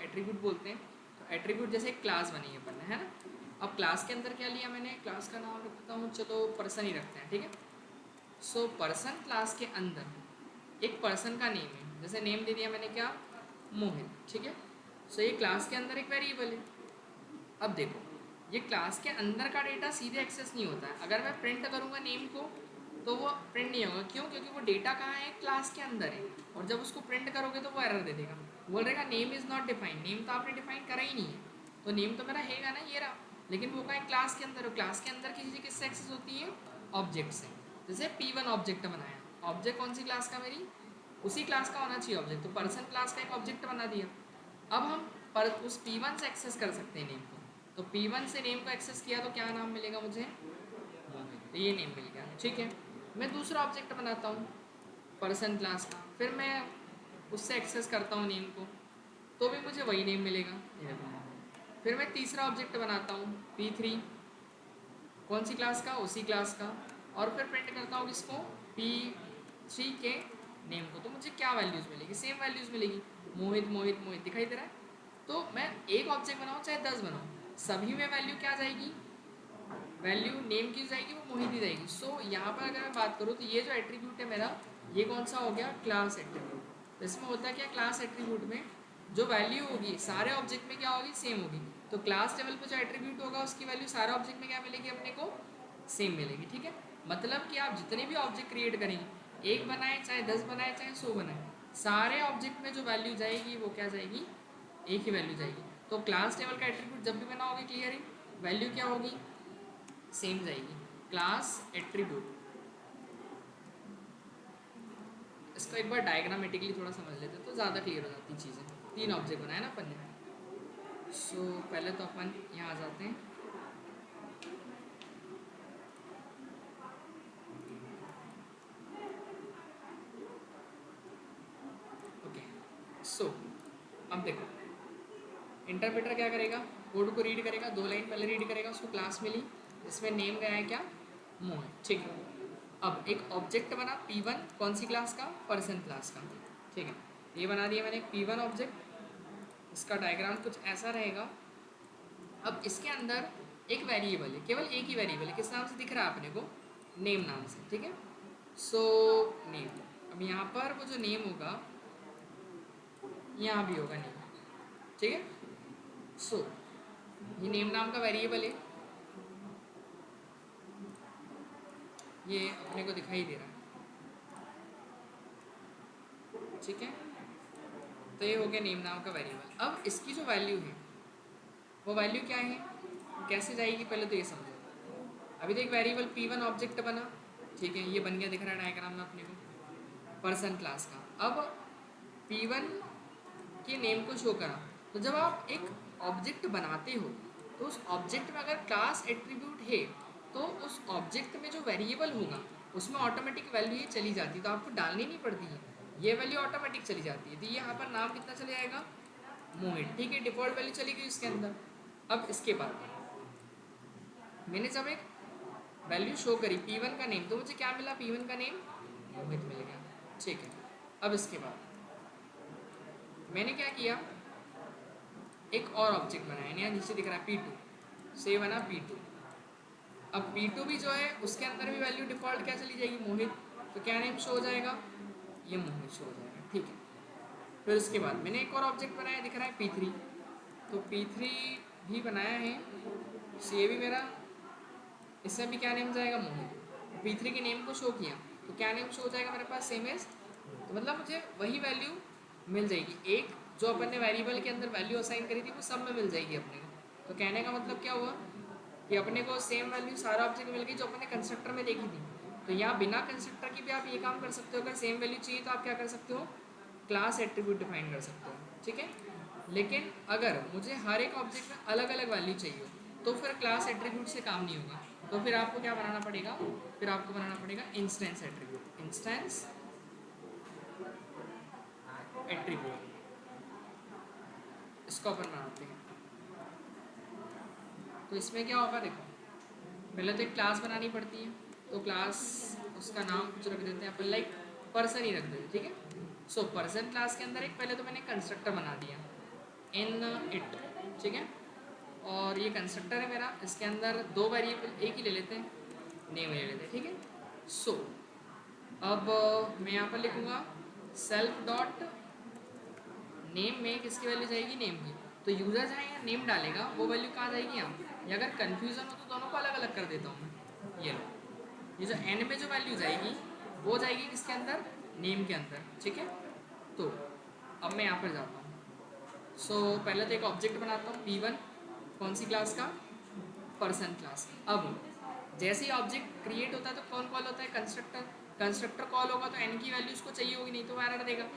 S1: एट्रीब्यूट बोलते हैं। तो एट्रीब्यूट जैसे एक क्लास बनी है अपन ने, है ना। अब क्लास के अंदर क्या लिया मैंने, क्लास का नाम रखता हूँ, चलो पर्सन ही रखते हैं, ठीक है। सो पर्सन क्लास के अंदर एक पर्सन का नेम है, जैसे नेम दे दिया मैंने क्या, मोहित, ठीक है। सो ये क्लास के अंदर एक वेरिएबल है। अब देखो ये क्लास के अंदर का डेटा सीधे एक्सेस नहीं होता है, अगर मैं प्रिंट करूँगा नेम को तो वो प्रिंट नहीं होगा, क्यों, क्योंकि वो डेटा कहाँ है, क्लास के अंदर है, और जब उसको प्रिंट करोगे तो वो एरर दे देगा, बोल रहेगा name is not defined, name तो आपने डिफाइन करा ही नहीं है, तो नेम तो मेरा हैगा ना, ये रहा, लेकिन वो कहाँ क्लास के अंदर हो, क्लास के अंदर की चीज़ें किससे एक्सेस होती है, ऑब्जेक्ट से। जैसे P1 ऑब्जेक्ट बनाया, ऑब्जेक्ट कौन सी क्लास का, मेरी उसी क्लास का होना चाहिए ऑब्जेक्ट, तो पर्सन क्लास का एक ऑब्जेक्ट बना दिया। अब हम पर उस P1 से एक्सेस कर सकते हैं नेम को, तो P1 से नेम को एक्सेस किया तो क्या नाम मिलेगा मुझे, तो ये नेम मिल गया, ठीक है। मैं दूसरा ऑब्जेक्ट बनाता हूँ पर्सन क्लास का, फिर मैं उससे एक्सेस करता हूँ नेम को, तो भी मुझे वही नेम मिलेगा। फिर मैं तीसरा ऑब्जेक्ट बनाता हूँ P3, कौन सी क्लास का, उसी क्लास का, और फिर प्रिंट करता हूँ किसको, P3 के नेम को, तो मुझे क्या वैल्यूज़ मिलेगी, सेम वैल्यूज़ मिलेगी, मोहित मोहित मोहित दिखाई दे रहा है। तो मैं एक ऑब्जेक्ट बनाऊँ चाहे 10 बनाऊँ, सभी में वैल्यू क्या जाएगी, वैल्यू नेम की जाएगी, वो मोहित ही जाएगी। सो यहाँ पर अगर मैं बात करूँ तो ये जो एट्रीब्यूट है मेरा, ये कौन सा हो गया, क्लास एट्रीब्यूट। इसमें होता है क्या, क्लास एट्रीब्यूट में जो वैल्यू होगी सारे ऑब्जेक्ट में क्या होगी, सेम होगी, तो क्लास लेवल पर जो एट्रीब्यूट होगा उसकी वैल्यू सारे ऑब्जेक्ट में क्या मिलेगी, अपने को सेम मिलेगी, ठीक है। मतलब कि आप जितने भी ऑब्जेक्ट क्रिएट करेंगे, एक बनाए चाहे 10 बनाए चाहे 100 बनाए, सारे ऑब्जेक्ट में जो वैल्यू जाएगी वो क्या जाएगी, एक ही वैल्यू जाएगी। तो क्लास लेवल का एट्रीब्यूट जब भी बनाओगे, क्लियर है, वैल्यू क्या होगी, सेम जाएगी, क्लास एट्रीब्यूट। इसको एक बार डायग्रामेटिकली थोड़ा समझ लेते तो ज़्यादा क्लियर हो जाती चीज़ें। 3 ऑब्जेक्ट बनाए ना अपन ने। सो पहले तो अपन यहाँ आ जाते हैं। ओके, सो अब देखो इंटरप्रेटर क्या करेगा, कोड को रीड करेगा, 2 लाइन पहले रीड करेगा, उसको क्लास मिली जिसमें नेम गया है क्या, मोहित, ठीक है। अब एक ऑब्जेक्ट बना P1, कौन सी क्लास का, पर्सन क्लास का, ठीक है। ये बना दिया मैंने P1 ऑब्जेक्ट, इसका डायग्राम कुछ ऐसा रहेगा। अब इसके अंदर एक वेरिएबल है, केवल एक ही वेरिएबल है, किस नाम से दिख रहा है अपने को, नेम नाम से, ठीक है। सो नेम, अब यहाँ पर वो जो नेम होगा यहाँ भी होगा नेम, ठीक है। सो ये नेम नाम का वेरिएबल है, ये अपने को दिखाई दे रहा है, ठीक है। तो ये हो गया नेम नाम का वेरिएबल। अब इसकी जो वैल्यू है वो वैल्यू क्या है, कैसे जाएगी, पहले तो ये समझो। अभी तो एक वेरिएबल P1 ऑब्जेक्ट बना, ठीक है, ये बन गया, दिख रहा है डायग्राम में अपने को, पर्सन क्लास का। अब P1 के नेम को शो करा, तो जब आप एक ऑब्जेक्ट बनाते हो तो उस ऑब्जेक्ट में अगर क्लास एट्रीब्यूट है तो उस ऑब्जेक्ट में जो वेरिएबल होगा उसमें ऑटोमेटिक वैल्यू ये चली जाती है, तो आपको डालनी नहीं पड़ती है, ये वैल्यू ऑटोमेटिक चली जाती है। तो यहाँ पर नाम कितना चले जाएगा, मोहित, ठीक है, डिफ़ॉल्ट वैल्यू चली गई उसके अंदर। अब इसके बाद मैंने जब एक वैल्यू शो करी P1 का नेम, तो मुझे क्या मिला, P1 का नेम मोहित मिल गया, ठीक है। अब इसके बाद मैंने क्या किया, एक और ऑब्जेक्ट बनाया, यहाँ नीचे दिख रहा है P2, से बना P2। अब P2 भी जो है उसके अंदर भी वैल्यू डिफ़ॉल्ट क्या चली जाएगी, मोहित, तो क्या नेम शो हो जाएगा, ये मोहित शो हो जाएगा, ठीक है। फिर उसके बाद मैंने एक और ऑब्जेक्ट बनाया, दिख रहा है P3, तो P3 भी बनाया है, ये भी मेरा, इसमें भी क्या नेम जाएगा, मोहित। P3 के नेम को शो किया तो क्या नेम शो हो जाएगा मेरे पास, सेम एज, तो मतलब मुझे वही वैल्यू मिल जाएगी, एक जो अपन ने वेरिएबल के अंदर वैल्यू असाइन करी थी वो सब में मिल जाएगी अपने को। तो कहने का मतलब क्या हुआ कि अपने को सेम वैल्यू सारा ऑब्जेक्ट मिल गई जो अपने कंस्ट्रक्टर में देखी थी। तो यहाँ बिना कंस्ट्रक्टर की भी आप ये काम कर सकते हो, अगर सेम वैल्यू चाहिए तो आप क्या कर सकते हो, क्लास एट्रीब्यूट डिफाइन कर सकते हो, ठीक है। लेकिन अगर मुझे हर एक ऑब्जेक्ट में अलग अलग वैल्यू चाहिए तो फिर क्लास एट्रीब्यूट से काम नहीं होगा, तो फिर आपको क्या बनाना पड़ेगा, फिर आपको बनाना पड़ेगा इंस्टेंस एट्रीब्यूट, इंस्टेंस एट्रीब्यूट, इसको अपन बनाते हैं। तो इसमें क्या होगा, देखो पहले तो एक क्लास बनानी पड़ती है, तो क्लास उसका नाम कुछ रख देते हैं अपन, लाइक पर्सन ही रख देते हैं, ठीक है। सो पर्सन क्लास के अंदर एक पहले तो मैंने कंस्ट्रक्टर बना दिया इन इट, ठीक है, और ये कंस्ट्रक्टर है मेरा, इसके अंदर 2 वेरिएबल एक ही ले लेते हैं, नेम ले लेते हैं, ठीक है। सो अब मैं यहाँ पर लिखूँगा सेल्फ डॉट नेम में किसकी वैल्यू जाएगी, नेम की, तो यूज़र जहाँ यहाँ नेम डालेगा वो वैल्यू कहाँ जाएगी, यहाँ। या अगर कन्फ्यूज़न हो तो दोनों को अलग अलग कर देता हूँ मैं, ये लो, ये जो एंड में जो वैल्यू जाएगी वो जाएगी किसके अंदर, नेम के अंदर, ठीक है। तो अब मैं यहाँ पर जाता हूँ। सो पहले तो एक ऑब्जेक्ट बनाता हूँ P1, कौन सी क्लास का, पर्सन क्लास। अब जैसे ही ऑब्जेक्ट क्रिएट होता है तो कौन कॉल होता है, कंस्ट्रक्टर, कंस्ट्रक्टर कॉल होगा तो एन की वैल्यू उसको चाहिए होगी, नहीं तो वो एरर देगा।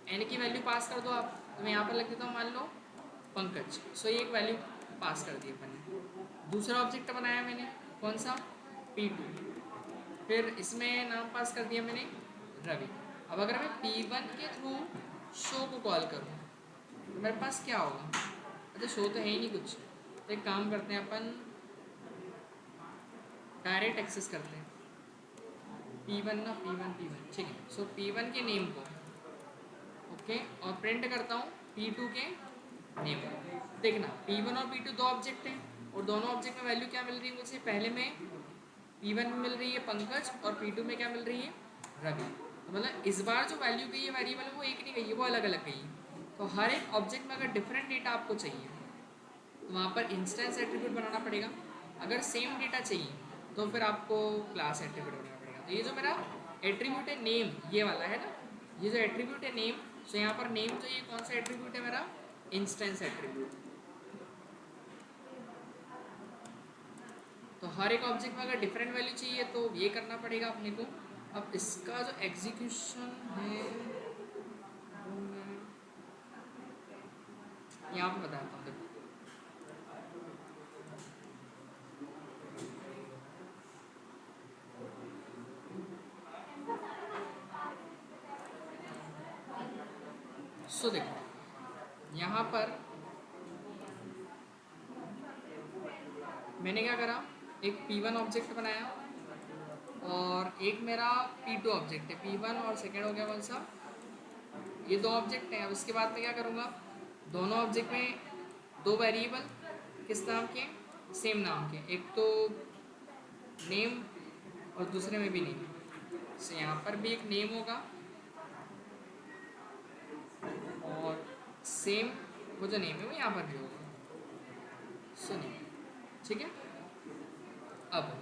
S1: एन की वैल्यू पास कर दो आप, तो मैं यहाँ पर लिख देता हूँ, मान लो पंकज। सो ये एक वैल्यू पास कर दी अपन ने। दूसरा ऑब्जेक्ट बनाया मैंने, कौन सा, P2, फिर इसमें नाम पास कर दिया मैंने रवि। अब अगर मैं P1 के थ्रू शो को कॉल करूँ तो मेरे पास क्या होगा, अच्छा शो तो है ही नहीं कुछ, तो एक काम करते हैं अपन, डायरेक्ट एक्सेस करते हैं P1 ना, P1, ठीक है। सो P1 के नेम को ओके, और प्रिंट करता हूँ P2 के नेम को। देखना P1 और P2 दो ऑब्जेक्ट हैं और दोनों ऑब्जेक्ट में वैल्यू क्या मिल रही है मुझे, पहले में P1 में मिल रही है पंकज और P2 में क्या मिल रही है, रवि। तो मतलब इस बार जो वैल्यू गई है वेरिएबल वो एक नहीं गई है, वो अलग अलग गई है। तो हर एक ऑब्जेक्ट में अगर डिफरेंट डेटा आपको चाहिए तो वहाँ पर इंस्टेंस एट्रीब्यूट बनाना पड़ेगा, अगर सेम डेटा चाहिए तो फिर आपको क्लास एट्रीब्यूट बनाना पड़ेगा। तो ये जो मेरा एट्रीब्यूट है नेम, ये वाला है ना, ये जो एट्रीब्यूट है नेम, तो यहाँ पर नेम जो ये कौन सा एट्रीब्यूट है मेरा, इंस्टेंस एट्रीब्यूट। तो हर एक ऑब्जेक्ट में अगर डिफरेंट वैल्यू चाहिए तो ये करना पड़ेगा अपने को, अब इसका जो एग्जीक्यूशन है वो मैं यहाँ पे बताता हूँ। देखो देखो यहाँ पर मैंने क्या करा, एक P1 ऑब्जेक्ट बनाया और एक मेरा P2 ऑब्जेक्ट है। P1 और सेकेंड हो गया कौन सा, ये दो ऑब्जेक्ट हैं। अब इसके बाद मैं क्या करूँगा, दोनों ऑब्जेक्ट में दो वेरिएबल किस नाम के, सेम नाम के, एक तो नेम और दूसरे में भी नेम। तो यहाँ पर भी एक नेम होगा और सेम वो जो नेम है वो यहाँ पर भी होगा। सुनिए, ठीक है। अब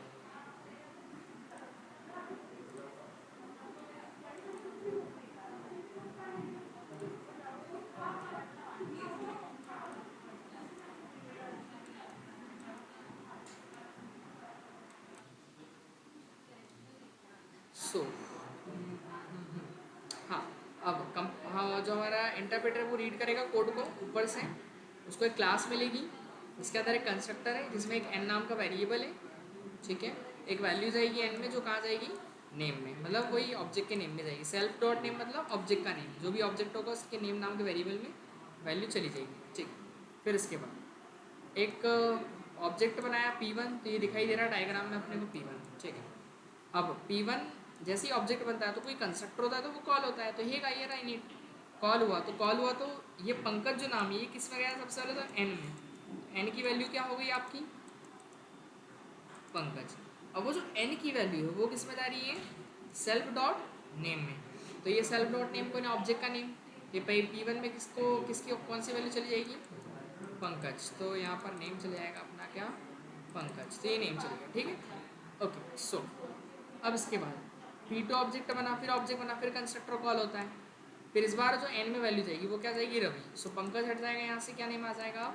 S1: सो हाँ, अब हाँ, जो हमारा इंटरप्रेटर वो रीड करेगा कोड को ऊपर से, उसको एक क्लास मिलेगी, उसके अंदर एक कंस्ट्रक्टर है जिसमें एक n नाम का वेरिएबल है, ठीक है। एक वैल्यू जाएगी n में जो कहाँ जाएगी, नेम में, मतलब वही ऑब्जेक्ट के नेम में जाएगी। सेल्फ डॉट नेम मतलब ऑब्जेक्ट का नेम, जो भी ऑब्जेक्ट होगा उसके नेम नाम के वेरिएबल में वैल्यू चली जाएगी, ठीक। फिर इसके बाद एक ऑब्जेक्ट बनाया P1, तो ये दिखाई दे रहा है डायग्राम में अपने को P1, ठीक है। अब P1 जैसे ही ऑब्जेक्ट बनता है तो कोई कंस्ट्रक्टर होता है तो वो कॉल होता है, तो ये ये रहा इनिट, कॉल हुआ तो ये पंकज जो नाम है ये किस में गया सबसे पहले, तो n में। n की वैल्यू क्या हो गई आपकी, पंकज। अब वो जो n की वैल्यू है वो किस में जा रही है, सेल्फ डॉट नेम में। तो ये सेल्फ डॉट नेम को ना ऑब्जेक्ट का नेम, ये P1 में किसको किसकी कौन सी वैल्यू चली जाएगी, पंकज। तो यहाँ पर नेम चले जाएगा अपना क्या, पंकज। तो ये नेम चलेगा, ठीक है। ओके, सो अब इसके बाद P2 ऑब्जेक्ट बना, फिर ऑब्जेक्ट बना, फिर कंस्ट्रक्टर कॉल होता है। फिर इस बार जो n में वैल्यू जाएगी वो क्या जाएगी, रवि। सो पंकज हट जाएगा यहाँ से, क्या नेम आ जाएगा,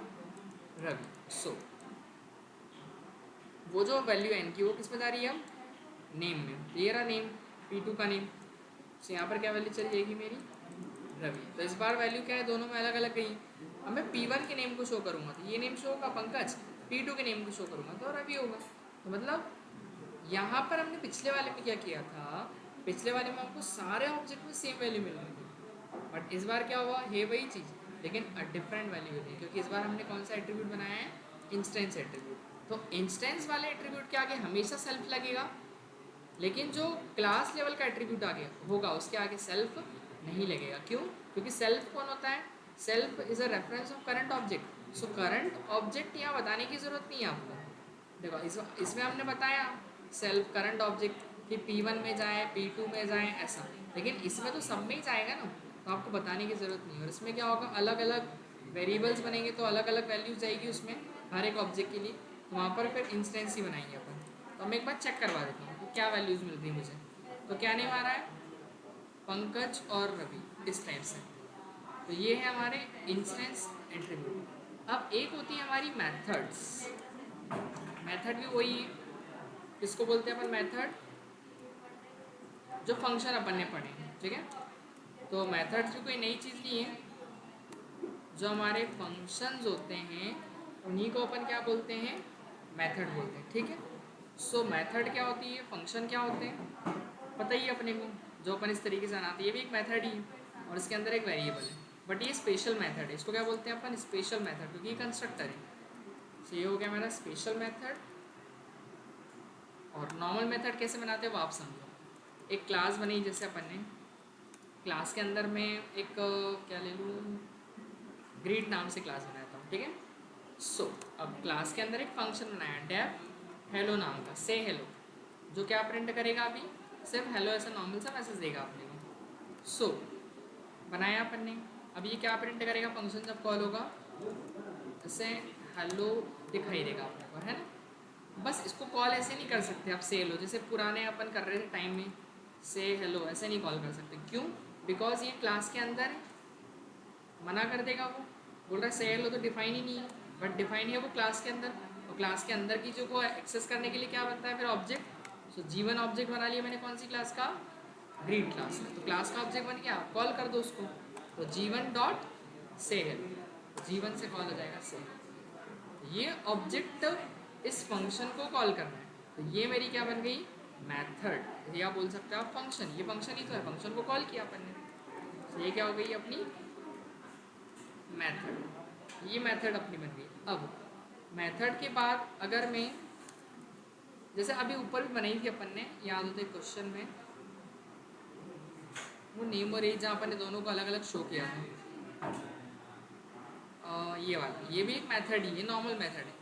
S1: रवि। सो वो जो वैल्यू n की वो किस में जा रही है, अब नेम में। ये रहा नेम, P2 का नेम। सो यहाँ पर क्या वैल्यू चली जाएगी मेरी, रवि। तो इस बार वैल्यू क्या है, दोनों में अलग अलग गई। अब मैं P1 के नेम को शो करूँगा तो ये नेम शो होगा पंकज, P2 के नेम को शो करूँगा तो रवि होगा। तो मतलब यहाँ पर हमने पिछले वाले में क्या किया था, पिछले वाले में हमको सारे ऑब्जेक्ट में सेम वैल्यू मिल रही थी, बट इस बार क्या हुआ, है वही चीज़ लेकिन डिफरेंट वैल्यू मिली, क्योंकि इस बार हमने कौन सा एट्रीब्यूट बनाया है, इंस्टेंस एट्रीब्यूट। तो इंस्टेंस वाले एट्रीब्यूट के आगे हमेशा सेल्फ लगेगा, लेकिन जो क्लास लेवल का एट्रीब्यूट आगे होगा उसके आगे सेल्फ नहीं लगेगा। क्यों, क्योंकि सेल्फ कौन होता है, self is a reference of current object. So current object यहाँ बताने की ज़रूरत नहीं है आपको। देखो इसमें हमने बताया सेल्फ करंट ऑब्जेक्ट कि P1 में जाए, P2 में जाए, ऐसा। लेकिन इसमें तो सब में ही जाएगा ना, तो आपको बताने की ज़रूरत नहीं है। और इसमें क्या होगा, अलग अलग वेरिएबल्स बनेंगे तो अलग अलग वैल्यूज जाएगी उसमें हर एक ऑब्जेक्ट के लिए, तो वहाँ पर फिर इंस्टेंस ही बनाएंगे अपन। तो मैं एक बार चेक करवा देता हूँ तो क्या वैल्यूज़ मिल रही मुझे। तो क्या नेम आ रहा है, पंकज और रवि, इस टाइप से। तो ये है हमारे इंस्टेंस एट्रीब्यूट। अब एक होती है हमारी मेथड्स। मेथड भी वही है, किसको बोलते हैं अपन, मेथड, जो फंक्शन अपन ने पढ़े हैं, ठीक है। तो मेथड्स भी कोई नई चीज़ नहीं है, जो हमारे फंक्शंस होते हैं उन्हीं को अपन क्या बोलते हैं, मेथड बोलते हैं, ठीक है। सो मेथड क्या होती है, फंक्शन क्या होते हैं, पता ही है अपने को, जो अपन इस तरीके से बनाते हैं, ये भी एक मेथड ही है और इसके अंदर एक वेरिएबल है, बट ये स्पेशल मेथड है। इसको क्या बोलते हैं अपन, स्पेशल मेथड, क्योंकि ये कंस्ट्रक्टर है। सो ये हो गया मेरा स्पेशल मेथड। और नॉर्मल मेथड कैसे बनाते हैं वो आप समझो। एक क्लास बनी जैसे अपन ने, क्लास के अंदर में एक क्या ले लूँ, ग्रीट नाम से क्लास बनाया था, ठीक है। सो अब क्लास के अंदर एक फंक्शन बनाया डेफ हेलो नाम का, से हेलो, जो क्या प्रिंट करेगा, अभी सिर्फ हेलो ऐसा नॉर्मल सा मैसेज देगा अपने को। सो बनाया अपन ने, अब ये क्या प्रिंट करेगा, फंक्शन जब कॉल होगा ऐसे हेलो दिखाई देगा अपने को, है ना। बस इसको कॉल ऐसे नहीं कर सकते आप, से हेलो जैसे पुराने अपन कर रहे थे टाइम में, से हेलो ऐसे नहीं कॉल कर सकते। क्यों, बिकॉज ये क्लास के अंदर मना कर देगा, वो बोल रहा है से हेलो तो डिफाइन ही नहीं है, बट डिफाइन है वो क्लास के अंदर। और क्लास के अंदर की जो को एक्सेस करने के लिए क्या बनता है फिर, ऑब्जेक्ट। सो G1 ऑब्जेक्ट बना लिया मैंने, कौन सी क्लास का, ग्रीट क्लास का, तो क्लास का ऑब्जेक्ट बन गया, कॉल कर दो उसको, तो G1 डॉट से है, G1 से कॉल हो जाएगा से। ये ऑब्जेक्ट इस फंक्शन को कॉल करना है, तो ये मेरी क्या बन गई, मेथड, या बोल सकते हो आप फंक्शन, ये फंक्शन ही तो है, फंक्शन को कॉल किया अपन ने, तो ये क्या हो गई अपनी मेथड, ये मेथड अपनी बन गई। अब मेथड के बाद अगर मैं, जैसे अभी ऊपर भी बनाई थी अपन ने, याद होते क्वेश्चन में, वो नेम और एज जहाँ अपन ने दोनों को अलग अलग शो किया था, ये वाला, ये भी एक मेथड ही है, नॉर्मल मेथड है,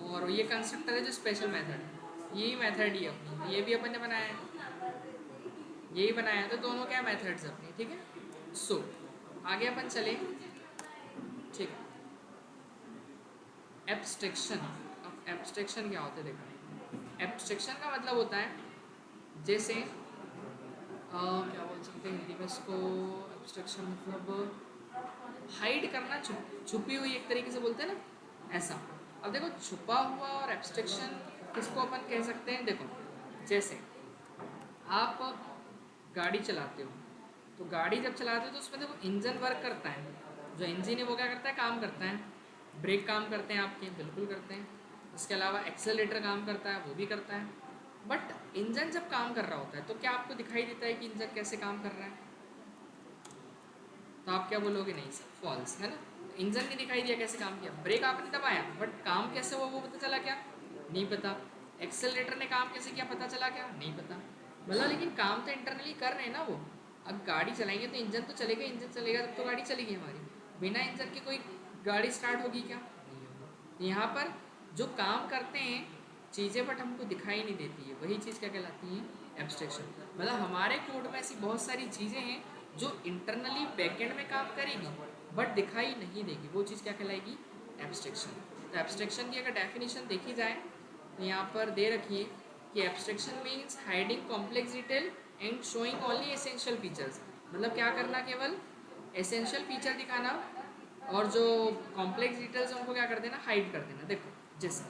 S1: और ये कंस्ट्रक्टर है जो स्पेशल मेथड है, यही मेथड ही है अपनी, ये भी अपन ने बनाया है, यही बनाया है, तो दोनों क्या मेथड्स अपनी, ठीक है। सो आगे अपन चले, ठीक है। एब्स्ट्रैक्शन, अब एब्स्ट्रैक्शन क्या होता है देखो, एब्स्ट्रैक्शन का मतलब होता है जैसे क्या बोल सकते हैं हिंदी में इसको, एब्स्ट्रैक्शन मतलब हाइड करना, छुपी हुई एक तरीके से बोलते हैं ना, ऐसा। अब देखो छुपा हुआ और एब्स्ट्रैक्शन किसको अपन कह सकते हैं, देखो जैसे आप गाड़ी चलाते हो, तो गाड़ी जब चलाते हो तो उसमें देखो इंजन वर्क करता है, जो इंजन है वो क्या करता है, काम करता है, ब्रेक काम करते हैं आपके, बिल्कुल करते हैं, इसके अलावा एक्सेलरेटर काम करता है, वो भी करता है। बट इंजन जब काम कर रहा होता है तो क्या आपको दिखाई देता है कि इंजन कैसे काम कर रहा है, तो आप क्या बोलोगे, नहीं सर फॉल्स है ना, इंजन नहीं दिखाई दिया कैसे काम किया, ब्रेक आपने दबाया बट काम कैसे हुआ वो पता चला क्या, नहीं पता, एक्सेलरेटर ने काम कैसे किया पता चला क्या, नहीं पता, मतलब लेकिन काम तो इंटरनली कर रहे हैं ना वो। अब गाड़ी चलाएंगे तो इंजन तो चलेगा, इंजन चलेगा तब तो गाड़ी चलेगी हमारी, बिना इंजन के कोई गाड़ी स्टार्ट होगी क्या, नहीं होगी। तो यहाँ पर जो काम करते हैं चीज़ें बट हमको दिखाई नहीं देती है, वही चीज़ क्या कहलाती है, एब्स्ट्रैक्शन। मतलब हमारे कोड में ऐसी बहुत सारी चीज़ें हैं जो इंटरनली बैकएंड में काम करेगी बट दिखाई नहीं देगी, वो चीज़ क्या कहलाएगी, एब्स्ट्रैक्शन। तो एब्स्ट्रैक्शन की अगर डेफिनेशन देखी जाए तो यहाँ पर दे रखी है कि abstraction means hiding complex detail and showing only essential features, मतलब क्या करना, केवल एसेंशियल फीचर दिखाना, और जो कॉम्प्लेक्स डिटेल्स हैं उनको क्या कर देना, हाइड कर देना। देखो जैसे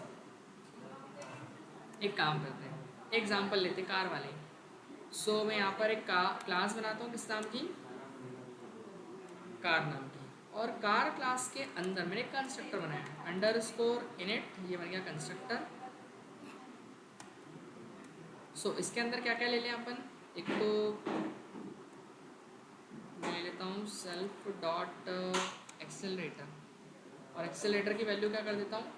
S1: एक काम करते हैं, एग्जाम्पल लेते हैं कार वाले। सो मैं यहाँ पर एक क्लास बनाता हूँ, किस नाम की, कार नाम की, और कार क्लास के अंदर मैंने कंस्ट्रक्टर बनाया है, अंडर स्कोर इनिट, ये बन गया कंस्ट्रक्टर। सो इसके अंदर क्या क्या ले लें अपन, एक तो मैं ले लेता हूँ सेल्फ डॉट एक्सेलरेटर, और एक्सेलरेटर की वैल्यू क्या कर देता हूँ,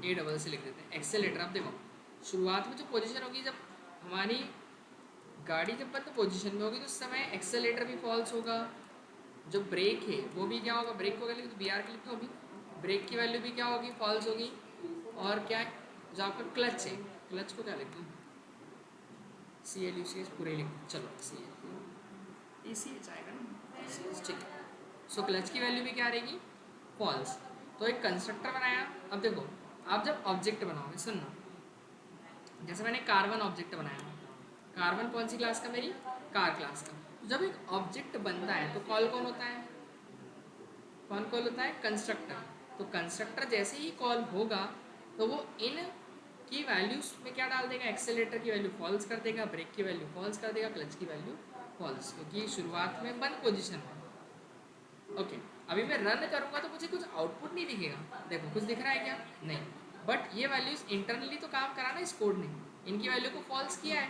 S1: ए डबल से लिख देते हैं एक्सेलरेटर। अब देखो शुरुआत में जो पोजीशन होगी, जब हमारी गाड़ी जब बंद पोजीशन में होगी तो उस समय एक्सेलरेटर भी फॉल्स होगा, जो ब्रेक है वो भी क्या होगा, ब्रेक को क्या लिखो, बी आर की लिखो अभी, ब्रेक की वैल्यू भी क्या होगी, फॉल्स होगी। और क्या है, जो आपका क्लच है, क्लच को क्या लिखूँ, C L U C S पूरे लिख, चलो C L A C H आएगा ना, सी एच, ठीक है। सो क्लच की वैल्यू भी क्या रहेगी, फॉल्स। तो एक कंस्ट्रक्टर बनाया। अब देखो आप जब ऑब्जेक्ट बनाओगे, सुनना, जैसे मैंने कार्बन ऑब्जेक्ट बनाया, कार्बन कौन सी क्लास का, मेरी कार क्लास का। तो जब एक ऑब्जेक्ट बनता है तो कॉल कौन होता है, कौन कॉल होता है, कंस्ट्रक्टर। तो कंस्ट्रक्टर जैसे ही कॉल होगा तो वो इन की वैल्यूज में क्या डाल देगा, एक्सेलरेटर की वैल्यू फॉल्स कर देगा, ब्रेक की वैल्यू फॉल्स कर देगा, क्लच की वैल्यू फॉल्स, क्योंकि शुरुआत में बंद पोजीशन में। ओके, अभी मैं रन करूंगा तो मुझे कुछ आउटपुट नहीं दिखेगा, देखो कुछ दिख रहा है क्या, नहीं, बट ये वैल्यूज इंटरनली तो काम करा ना इस कोड ने, इनकी वैल्यू को फॉल्स किया है।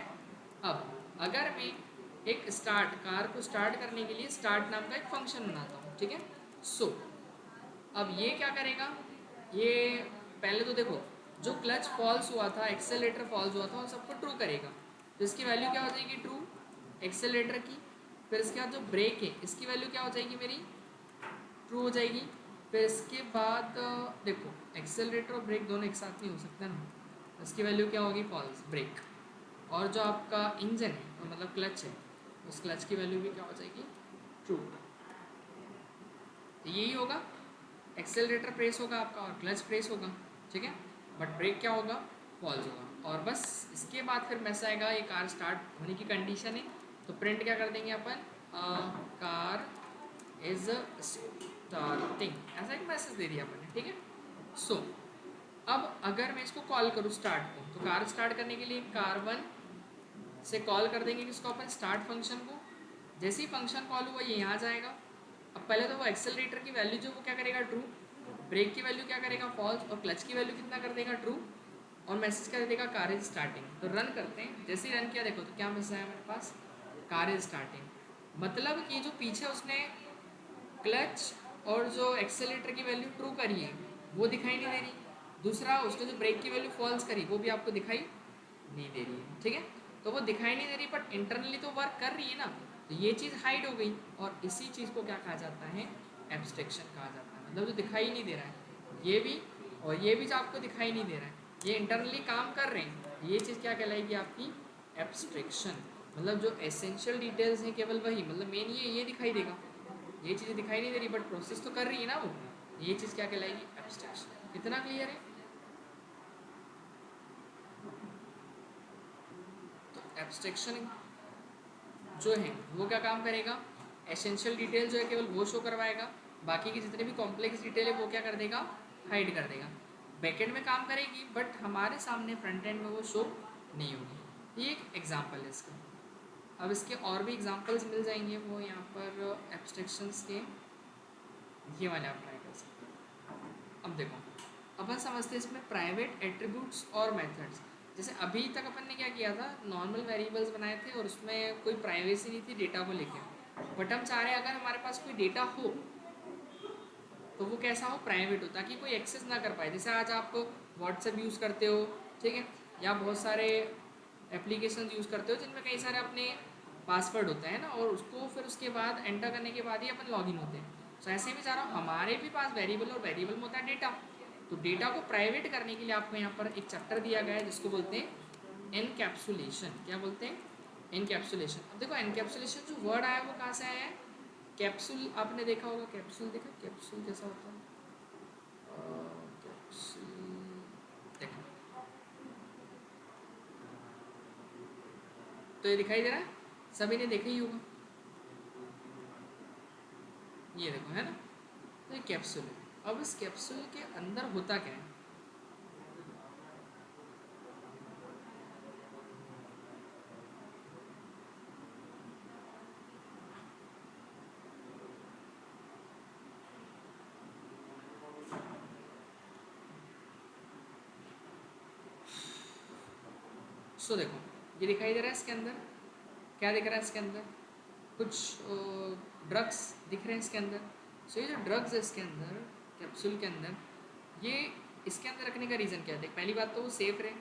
S1: अब अगर मैं एक स्टार्ट, कार को स्टार्ट करने के लिए स्टार्ट नाम का एक फंक्शन बनाता हूँ, ठीक है। सो अब ये क्या करेगा, ये पहले तो देखो जो क्लच फॉल्स हुआ था, एक्सेलरेटर फॉल्स हुआ था, उन सबको ट्रू करेगा, तो इसकी वैल्यू क्या हो जाएगी, ट्रू, एक्सेलरेटर की। फिर इसके बाद जो ब्रेक है इसकी वैल्यू क्या हो जाएगी, मेरी ट्रू हो जाएगी। फिर इसके बाद देखो एक्सेलरेटर और ब्रेक दोनों एक साथ नहीं हो सकता ना, इसकी वैल्यू क्या होगी, फॉल्स, ब्रेक। और जो आपका इंजन है मतलब क्लच है, उस क्लच की वैल्यू भी क्या हो जाएगी, ट्रू। तो यही होगा, एक्सेलरेटर प्रेस होगा आपका और क्लच प्रेस होगा, ठीक है, बट ब्रेक क्या होगा, फॉल्स होगा। और बस इसके बाद फिर मैसेज आएगा, ये कार स्टार्ट होने की कंडीशन है, तो प्रिंट क्या कर देंगे अपन, कार इज स्टार्टिंग, ऐसा एक मैसेज दे दिया अपन ने, ठीक है। सो अब अगर मैं इसको कॉल करूँ स्टार्ट को, तो कार स्टार्ट करने के लिए कार1 से कॉल कर देंगे किसको, अपन स्टार्ट फंक्शन को। जैसे ही फंक्शन कॉल हुआ ये यहाँ जाएगा। अब पहले तो वो एक्सेलरेटर की वैल्यू जो वो क्या करेगा, ट्रू। ब्रेक की वैल्यू क्या करेगा, फॉल्स। और क्लच की वैल्यू कितना कर देगा, ट्रू। और मैसेज कर देगा कार इज स्टार्टिंग। तो रन करते हैं, जैसे ही रन किया देखो तो क्या मैसेज आया मेरे पास, कार इज स्टार्टिंग। मतलब कि जो पीछे उसने क्लच और जो एक्सेलेटर की वैल्यू ट्रू करी है वो दिखाई नहीं दे रही। दूसरा उसने जो ब्रेक की वैल्यू फॉल्स करी वो भी आपको दिखाई नहीं दे रही है, ठीक है। तो वो दिखाई नहीं दे रही बट इंटरनली तो वर्क कर रही है ना, तो ये चीज़ हाइड हो गई। और इसी चीज़ को क्या कहा जाता है, एब्स्ट्रैक्शन कहा जाता है। मतलब जो दिखाई नहीं दे रहा है ये भी, और ये भी जो आपको दिखाई नहीं दे रहा है, ये इंटरनली काम कर रहे हैं, ये चीज़ क्या कहलाएगी आपकी, एब्स्ट्रैक्शन। मतलब जो एसेंशियल डिटेल्स हैं केवल वही, मतलब मेन ये दिखाई देगा, ये चीज़ें दिखाई नहीं दे रही बट प्रोसेस तो कर रही है ना वो, ये चीज़ क्या कहलाएगी, एब्स्ट्रैक्शन। कितना क्लियर है। तो एब्स्ट्रैक्शन जो है वो क्या काम करेगा, एसेंशियल डिटेल जो है केवल वो शो करवाएगा, बाकी की जितने भी कॉम्प्लेक्स डिटेल है वो क्या कर देगा, हाइड कर देगा। बैकएंड में काम करेगी बट हमारे सामने फ्रंट एंड में वो शो नहीं होगी। ये एक एग्जांपल है इसका। अब इसके और भी एग्जांपल्स मिल जाएंगे, वो यहाँ पर एब्स्ट्रैक्शंस के ये वाले आप ट्राई कर सकते हैं। अब देखो अपन समझते हैं इसमें प्राइवेट एट्रीब्यूट्स और मेथड्स। जैसे अभी तक अपन ने क्या किया था, नॉर्मल वेरिएबल्स बनाए थे और उसमें कोई प्राइवेसी नहीं थी डेटा को लेकर। बट हम चाह रहे हैं अगर हमारे पास कोई डेटा हो तो वो कैसा हो, प्राइवेट हो, ताकि कोई एक्सेस ना कर पाए। जैसे आज आप व्हाट्सएप यूज़ करते हो, ठीक है, या बहुत सारे एप्लीकेशन यूज़ करते हो जिनमें कई सारे अपने पासवर्ड होते हैं ना, और उसको फिर उसके बाद एंटर करने के बाद ही अपन लॉगिन होते हैं। तो ऐसे भी चाह रहा हूँ हमारे भी पास वेरिएबल, और वेरिएबल में होता है डेटा। तो डेटा को प्राइवेट करने के लिए आपको यहाँ पर एक चैप्टर दिया गया है जिसको बोलते हैं एनकैप्सुलेशन। क्या बोलते हैं, एनकैप्सुलेशन। अब देखो एनकैप्सुलेशन जो वर्ड आया वो कहाँ से आया है, कैप्सूल आपने देखा होगा, कैप्सूल देखा, कैप्सूल कैसा होता है, कैप्सूल देखो, तो ये दिखाई दे रहा है, सभी ने देखा ही होगा, ये देखो है ना, तो ये कैप्सूल है। अब इस कैप्सूल के अंदर होता क्या है, सो देखो ये दिखाई दे रहा है इसके अंदर, क्या दिख रहा है इसके अंदर, कुछ ड्रग्स दिख रहे हैं इसके अंदर। सो ये जो ड्रग्स है इसके अंदर कैप्सूल के अंदर, ये इसके अंदर रखने का रीज़न क्या है, देख पहली बात तो वो सेफ़ रहे,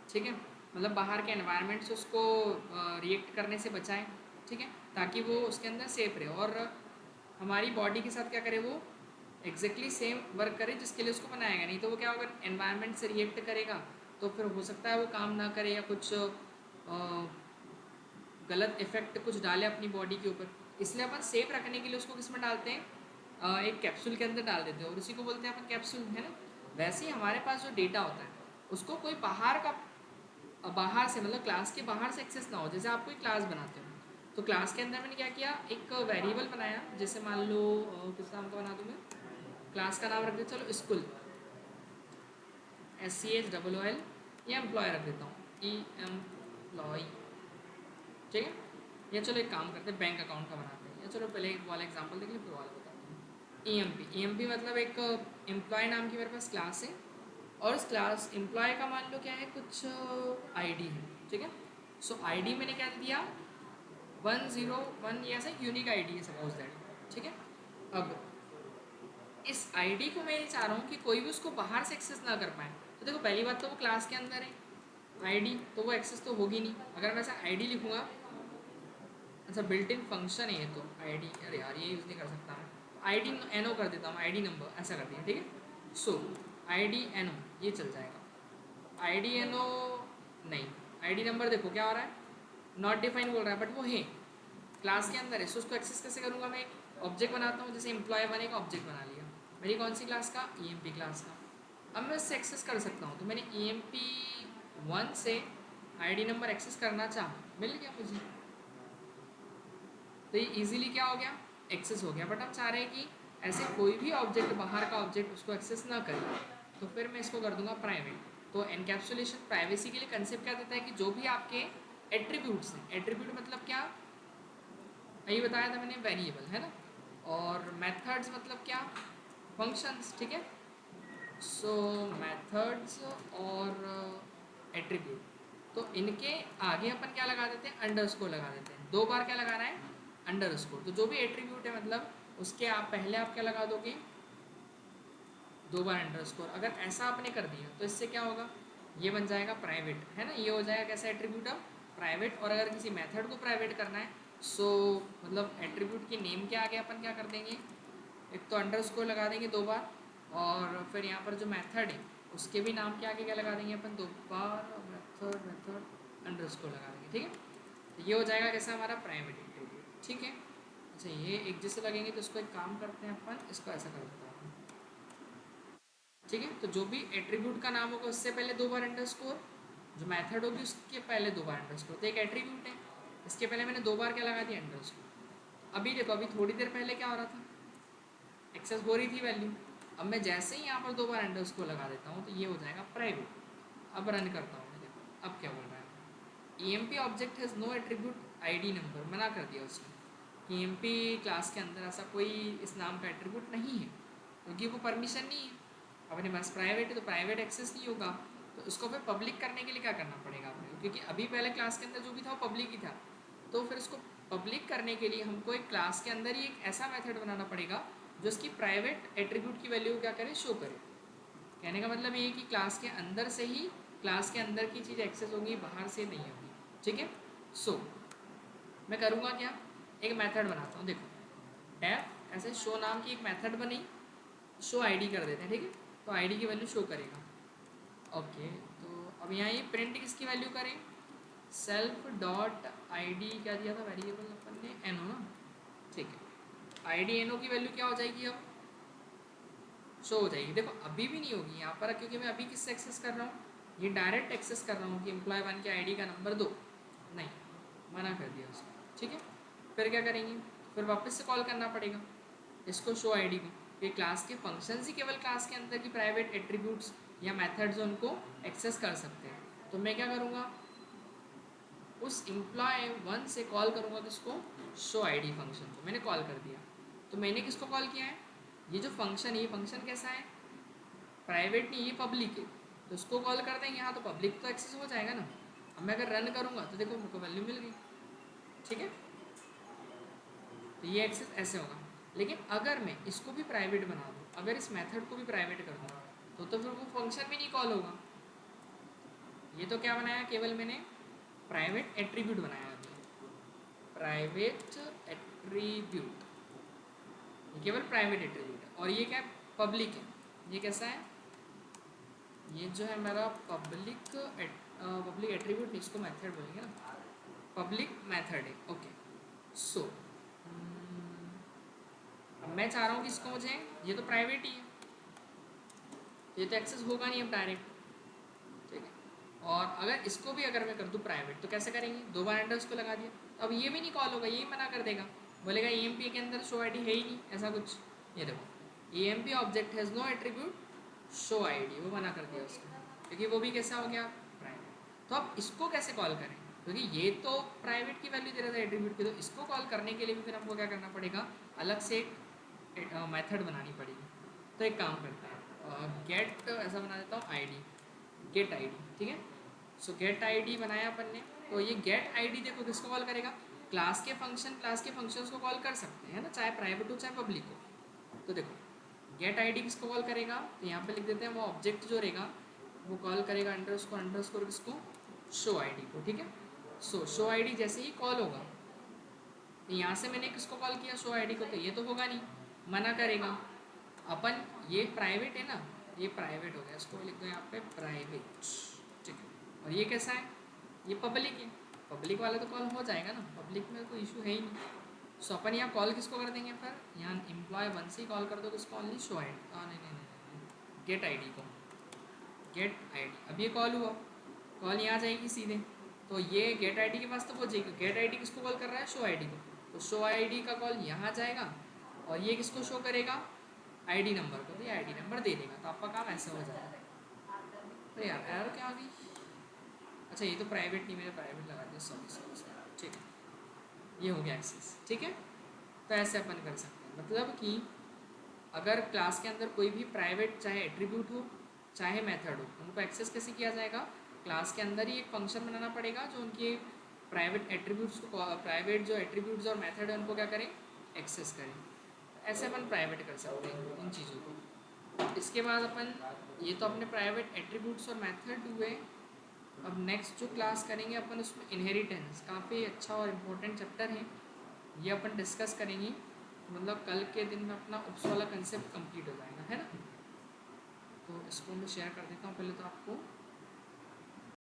S1: ठीक है, मतलब बाहर के एनवायरनमेंट से उसको रिएक्ट करने से बचाएं, ठीक है, ताकि वो उसके अंदर सेफ रहे और हमारी बॉडी के साथ क्या करे, वो एग्जैक्टली सेम वर्क करे जिसके लिए उसको बनाया गया। नहीं तो वो क्या होगा, एनवायरनमेंट से रिएक्ट करेगा तो फिर हो सकता है वो काम ना करे या कुछ गलत इफेक्ट कुछ डाले अपनी बॉडी के ऊपर। इसलिए अपन सेफ रखने के लिए उसको किस में डालते हैं, एक कैप्सूल के अंदर डाल देते हैं और उसी को बोलते हैं अपन कैप्सूल, है ना। वैसे ही हमारे पास जो डेटा होता है उसको कोई बाहर का, बाहर से मतलब क्लास के बाहर से एक्सेस ना हो। जैसे आप कोई क्लास बनाते हो तो क्लास के अंदर मैंने क्या किया, एक वेरिएबल बनाया, जैसे मान लो किस नाम का बना दूँ मैं, क्लास का नाम रख देता, चलो स्कूल, SCHOOL, या एम्प्लॉय रख देता हूँ, एम्प्लॉय, ठीक है। या चलो एक काम करते हैं, बैंक अकाउंट का बनाते हैं, या चलो पहले वाला एग्जांपल देख लें फिर वाला बताते हैं। EMP मतलब एक एम्प्लॉय नाम की मेरे पास क्लास है और उस क्लास एम्प्लॉय का मान लो क्या है, कुछ ID है, ठीक है। सो ID मैंने क्या दिया, 101, ये ऐसा यूनिक ID है सपोज दैट, ठीक है। अब इस ID को मैं ये चाह रहा हूँ कि कोई भी उसको बाहर से एक्सेस ना कर पाए। तो देखो पहली बात तो वो क्लास के अंदर है ID, तो वो एक्सेस तो होगी नहीं। अगर मैं ऐसा ID लिखूँगा, अच्छा बिल्ट इन फंक्शन है ये तो ID, अरे यार ये यूज़ नहीं कर सकता मैं, ID NO कर देता हूँ, ID नंबर ऐसा कर दिया, ठीक है। सो ID NO ये चल जाएगा, ID NO नहीं, ID नंबर देखो क्या हो रहा है, नॉट डिफाइन बोल रहा है बट वो है क्लास के अंदर है। सो उसको एक्सेस कैसे करूँगा, मैं एक ऑब्जेक्ट बनाता हूँ, जैसे एम्प्लॉय बनेगा, ऑब्जेक्ट बना लिया मेरी कौन सी क्लास का, EMP क्लास का। अब मैं इससे एक्सेस कर सकता हूँ, तो मैंने EMP1 से ID नंबर एक्सेस करना चाहा, मिल गया मुझे, तो ये इजीली क्या हो गया, एक्सेस हो गया। बट हम चाह रहे हैं कि ऐसे कोई भी ऑब्जेक्ट, बाहर का ऑब्जेक्ट उसको एक्सेस ना करे, तो फिर मैं इसको कर दूंगा प्राइवेट। तो एनकैप्सुलेशन प्राइवेसी के लिए कंसेप्ट क्या देता है कि जो भी आपके एट्रीब्यूट्स हैं, एट्रीब्यूट मतलब क्या, यही बताया था मैंने, वेरिएबल है ना, और मेथड्स मतलब क्या, फंक्शंस, ठीक है। सो मेथड्स और एट्रीब्यूट, तो इनके आगे अपन क्या लगा देते हैं, अंडरस्कोर लगा देते हैं। दो बार क्या लगाना है, अंडरस्कोर। तो जो भी एट्रीब्यूट है मतलब उसके आप पहले आप क्या लगा दोगे, दो बार अंडरस्कोर। अगर ऐसा आपने कर दिया तो इससे क्या होगा, ये बन जाएगा प्राइवेट, है ना, ये हो जाएगा कैसा एट्रीब्यूट अब, प्राइवेट। और अगर किसी मेथड को प्राइवेट करना है, सो मतलब एट्रीब्यूट के नेम के आगे अपन क्या कर देंगे, एक तो अंडरस्कोर लगा देंगे दो बार, और फिर यहाँ पर जो मेथड है उसके भी नाम के आगे क्या लगा देंगे अपन, दो बार मेथड मेथड अंडरस्कोर लगा देंगे, ठीक है। तो ये हो जाएगा कैसा हमारा प्राइवेट एट्रीब्यूट, ठीक है। अच्छा, ये एक जैसे लगेंगे तो इसको एक काम करते हैं अपन, इसको ऐसा कर देते हैं, ठीक है। तो जो भी एट्रीब्यूट का नाम होगा उससे पहले दो बार अंडरस्कोर, जो मेथड होगी उसके पहले दो बार अंडरस्कोर। तो एक एट्रीब्यूट है, इसके पहले मैंने दो बार क्या लगा दिया, अंडरस्कोर। अभी देखो, अभी थोड़ी देर पहले क्या हो रहा था, एक्सेस हो रही थी वैल्यू। अब मैं जैसे ही यहाँ पर दो बार अंडरस्कोर लगा देता हूँ तो ये हो जाएगा प्राइवेट। अब रन करता हूँ मैं, देखो अब क्या बोल रहा है, E M P object has no attribute I D number, मना कर दिया उसने कि ई एम पी क्लास के अंदर ऐसा कोई इस नाम का एट्रीब्यूट नहीं है, क्योंकि वो परमिशन नहीं है। अपने पास प्राइवेट है तो प्राइवेट एक्सेस नहीं होगा। तो उसको फिर पब्लिक करने के लिए क्या करना पड़ेगा आपको, क्योंकि अभी पहले क्लास के अंदर जो भी था वो पब्लिक ही था। तो फिर उसको पब्लिक करने के लिए हमको एक क्लास के अंदर ही एक ऐसा मेथड बनाना पड़ेगा जो उसकी प्राइवेट एट्रीब्यूट की वैल्यू क्या करे, शो करे। कहने का मतलब ये है कि क्लास के अंदर से ही क्लास के अंदर की चीज़ एक्सेस होगी, बाहर से नहीं होगी, ठीक है। सो मैं करूँगा क्या, एक मेथड बनाता हूँ, देखो टैप ऐसे शो नाम की एक मेथड बनी, शो आईडी कर देते हैं, ठीक है। तो आईडी की वैल्यू शो करेगा, ओके। तो अब यहाँ ये प्रिंट किसकी वैल्यू करें, सेल्फ डॉट आई डी, क्या दिया था वेरिएबल अपन ने, एन ओ ना, ठीक है। आई डी एन ओ की वैल्यू क्या हो जाएगी, अब शो हो जाएगी। देखो अभी भी नहीं होगी यहाँ पर, क्योंकि मैं अभी किससे एक्सेस कर रहा हूँ, ये डायरेक्ट एक्सेस कर रहा हूँ कि एम्प्लॉय वन के आईडी का नंबर दो, नहीं, मना कर दिया उसको, ठीक है। फिर क्या करेंगे, फिर वापस से कॉल करना पड़ेगा इसको, शो आईडी को। ये क्लास के फंक्शंस ही केवल क्लास के अंदर की प्राइवेट एट्रीब्यूट्स या मेथड्स उनको एक्सेस कर सकते हैं। तो मैं क्या करूँगा, उस एम्प्लॉय वन से कॉल करूँगा किसको, शो आईडी फंक्शन को मैंने कॉल कर दिया। तो मैंने किसको कॉल किया है, ये जो फंक्शन है, ये फंक्शन कैसा है, प्राइवेट नहीं, ये पब्लिक है। तो उसको कॉल कर देंगे, हाँ तो पब्लिक तो एक्सेस हो जाएगा ना। अब मैं अगर रन करूँगा तो देखो मेरे को वैल्यू मिल गई, ठीक है। तो ये एक्सेस ऐसे होगा। लेकिन अगर मैं इसको भी प्राइवेट बना दूँ, अगर इस मेथड को भी प्राइवेट कर दूँ, तो फिर वो फंक्शन भी नहीं कॉल होगा। ये तो क्या बनाया, केवल मैंने प्राइवेट एट्रीब्यूट बनाया अभी, प्राइवेट एट्रीब्यूट, ये केवल प्राइवेट एट्रीब्यूट है। और ये क्या पब्लिक है, ये कैसा है, ये जो है मेरा पब्लिक पब्लिक एट्रीब्यूट, इसको मेथड बोलेंगे ना, पब्लिक मेथड है, ओके। सो अब मैं चाह रहा हूँ कि इसको मुझे, ये तो प्राइवेट ही है, ये तो एक्सेस होगा नहीं अब डायरेक्ट, ठीक है। और अगर इसको भी अगर मैं कर दूँ प्राइवेट तो कैसे करेंगे, दो बार एंटर उसको लगा दिया, तो अब ये भी नहीं कॉल होगा, यही मना कर देगा, बोलेगा ई एम पी के अंदर शो आई डी है ही नहीं, ऐसा कुछ। ये देखो E M P object has no attribute show I D, वो मना कर दिया उसको, क्योंकि वो भी कैसा हो गया, प्राइवेट। तो अब इसको कैसे कॉल करें, क्योंकि ये तो प्राइवेट की वैल्यू दे रहा था एट्रीब्यूट की, तो इसको कॉल करने के लिए भी फिर हमको क्या करना पड़ेगा, अलग से एक मेथड बनानी पड़ेगी। तो एक काम करते हैं, गेट ऐसा बना देता हूँ आईडी, गेट आईडी, ठीक है। सो गेट आईडी बनाया अपन ने। तो ये गेट आईडी देखो किसको कॉल करेगा, क्लास के फंक्शंस को कॉल कर सकते हैं ना, चाहे प्राइवेट हो चाहे पब्लिक हो। तो देखो गेट आईडी किसको कॉल करेगा, तो यहाँ पे लिख देते हैं, वो ऑब्जेक्ट जो रहेगा वो कॉल करेगा अंडरस्कोर किसको, शो आईडी को, ठीक है। सो शो आईडी जैसे ही कॉल होगा, तो यहाँ से मैंने किसको कॉल किया, शो आईडी को, तो ये तो होगा नहीं, मना करेगा। अपन ये प्राइवेट है ना, ये प्राइवेट हो गया, इसको लिख दो यहाँ पे प्राइवेट, ठीक है। और ये कैसा है, ये पब्लिक है, पब्लिक वाला तो कॉल हो जाएगा ना, पब्लिक में कोई इशू है ही नहीं। सो अपन यहाँ कॉल किसको कर देंगे, फिर यहाँ एम्प्लॉय वन से ही कॉल कर दो किसको, ओनली शो आई डी, नहीं, गेट आई डी को, गेट आई डी। अब ये कॉल हुआ, कॉल यहाँ जाएगी सीधे, तो ये गेट आई डी के पास तो पहुँचेगी। गेट आई डी किसको कॉल कर रहा है, शो आई डी को, तो शो आई डी का कॉल यहाँ जाएगा, और ये किसको शो करेगा, आईडी नंबर को, तो ये आईडी नंबर दे देगा, तो आपका काम ऐसा हो जाएगा। तो यार एरर क्या आ गई? अच्छा ये तो प्राइवेट नहीं, मैंने प्राइवेट लगा दिया, सॉरी सॉरी सॉरी, ठीक है ये हो गया एक्सेस, ठीक है। तो ऐसे अपन कर सकते हैं, मतलब कि अगर क्लास के अंदर कोई भी प्राइवेट चाहे एट्रीब्यूट हो चाहे मेथड हो, उनको एक्सेस कैसे किया जाएगा? क्लास के अंदर ही एक फंक्शन बनाना पड़ेगा जो उनके प्राइवेट एट्रीब्यूट्स को, प्राइवेट जो एट्रीब्यूट्स और मेथड है उनको क्या करें? एक्सेस करें। ऐसे अपन प्राइवेट कर सकते हैं इन चीज़ों को। इसके बाद अपन, ये तो अपने प्राइवेट एट्रीब्यूट्स और मेथड हुए। अब नेक्स्ट जो क्लास करेंगे अपन उसमें इनहेरिटेंस, काफ़ी अच्छा और इम्पोर्टेंट चैप्टर है, ये अपन डिस्कस करेंगे। मतलब कल के दिन में अपना उप्स वाला कंसेप्ट कंप्लीट हो जाएगा, है ना। तो इसको मैं शेयर कर देता हूँ पहले तो आपको।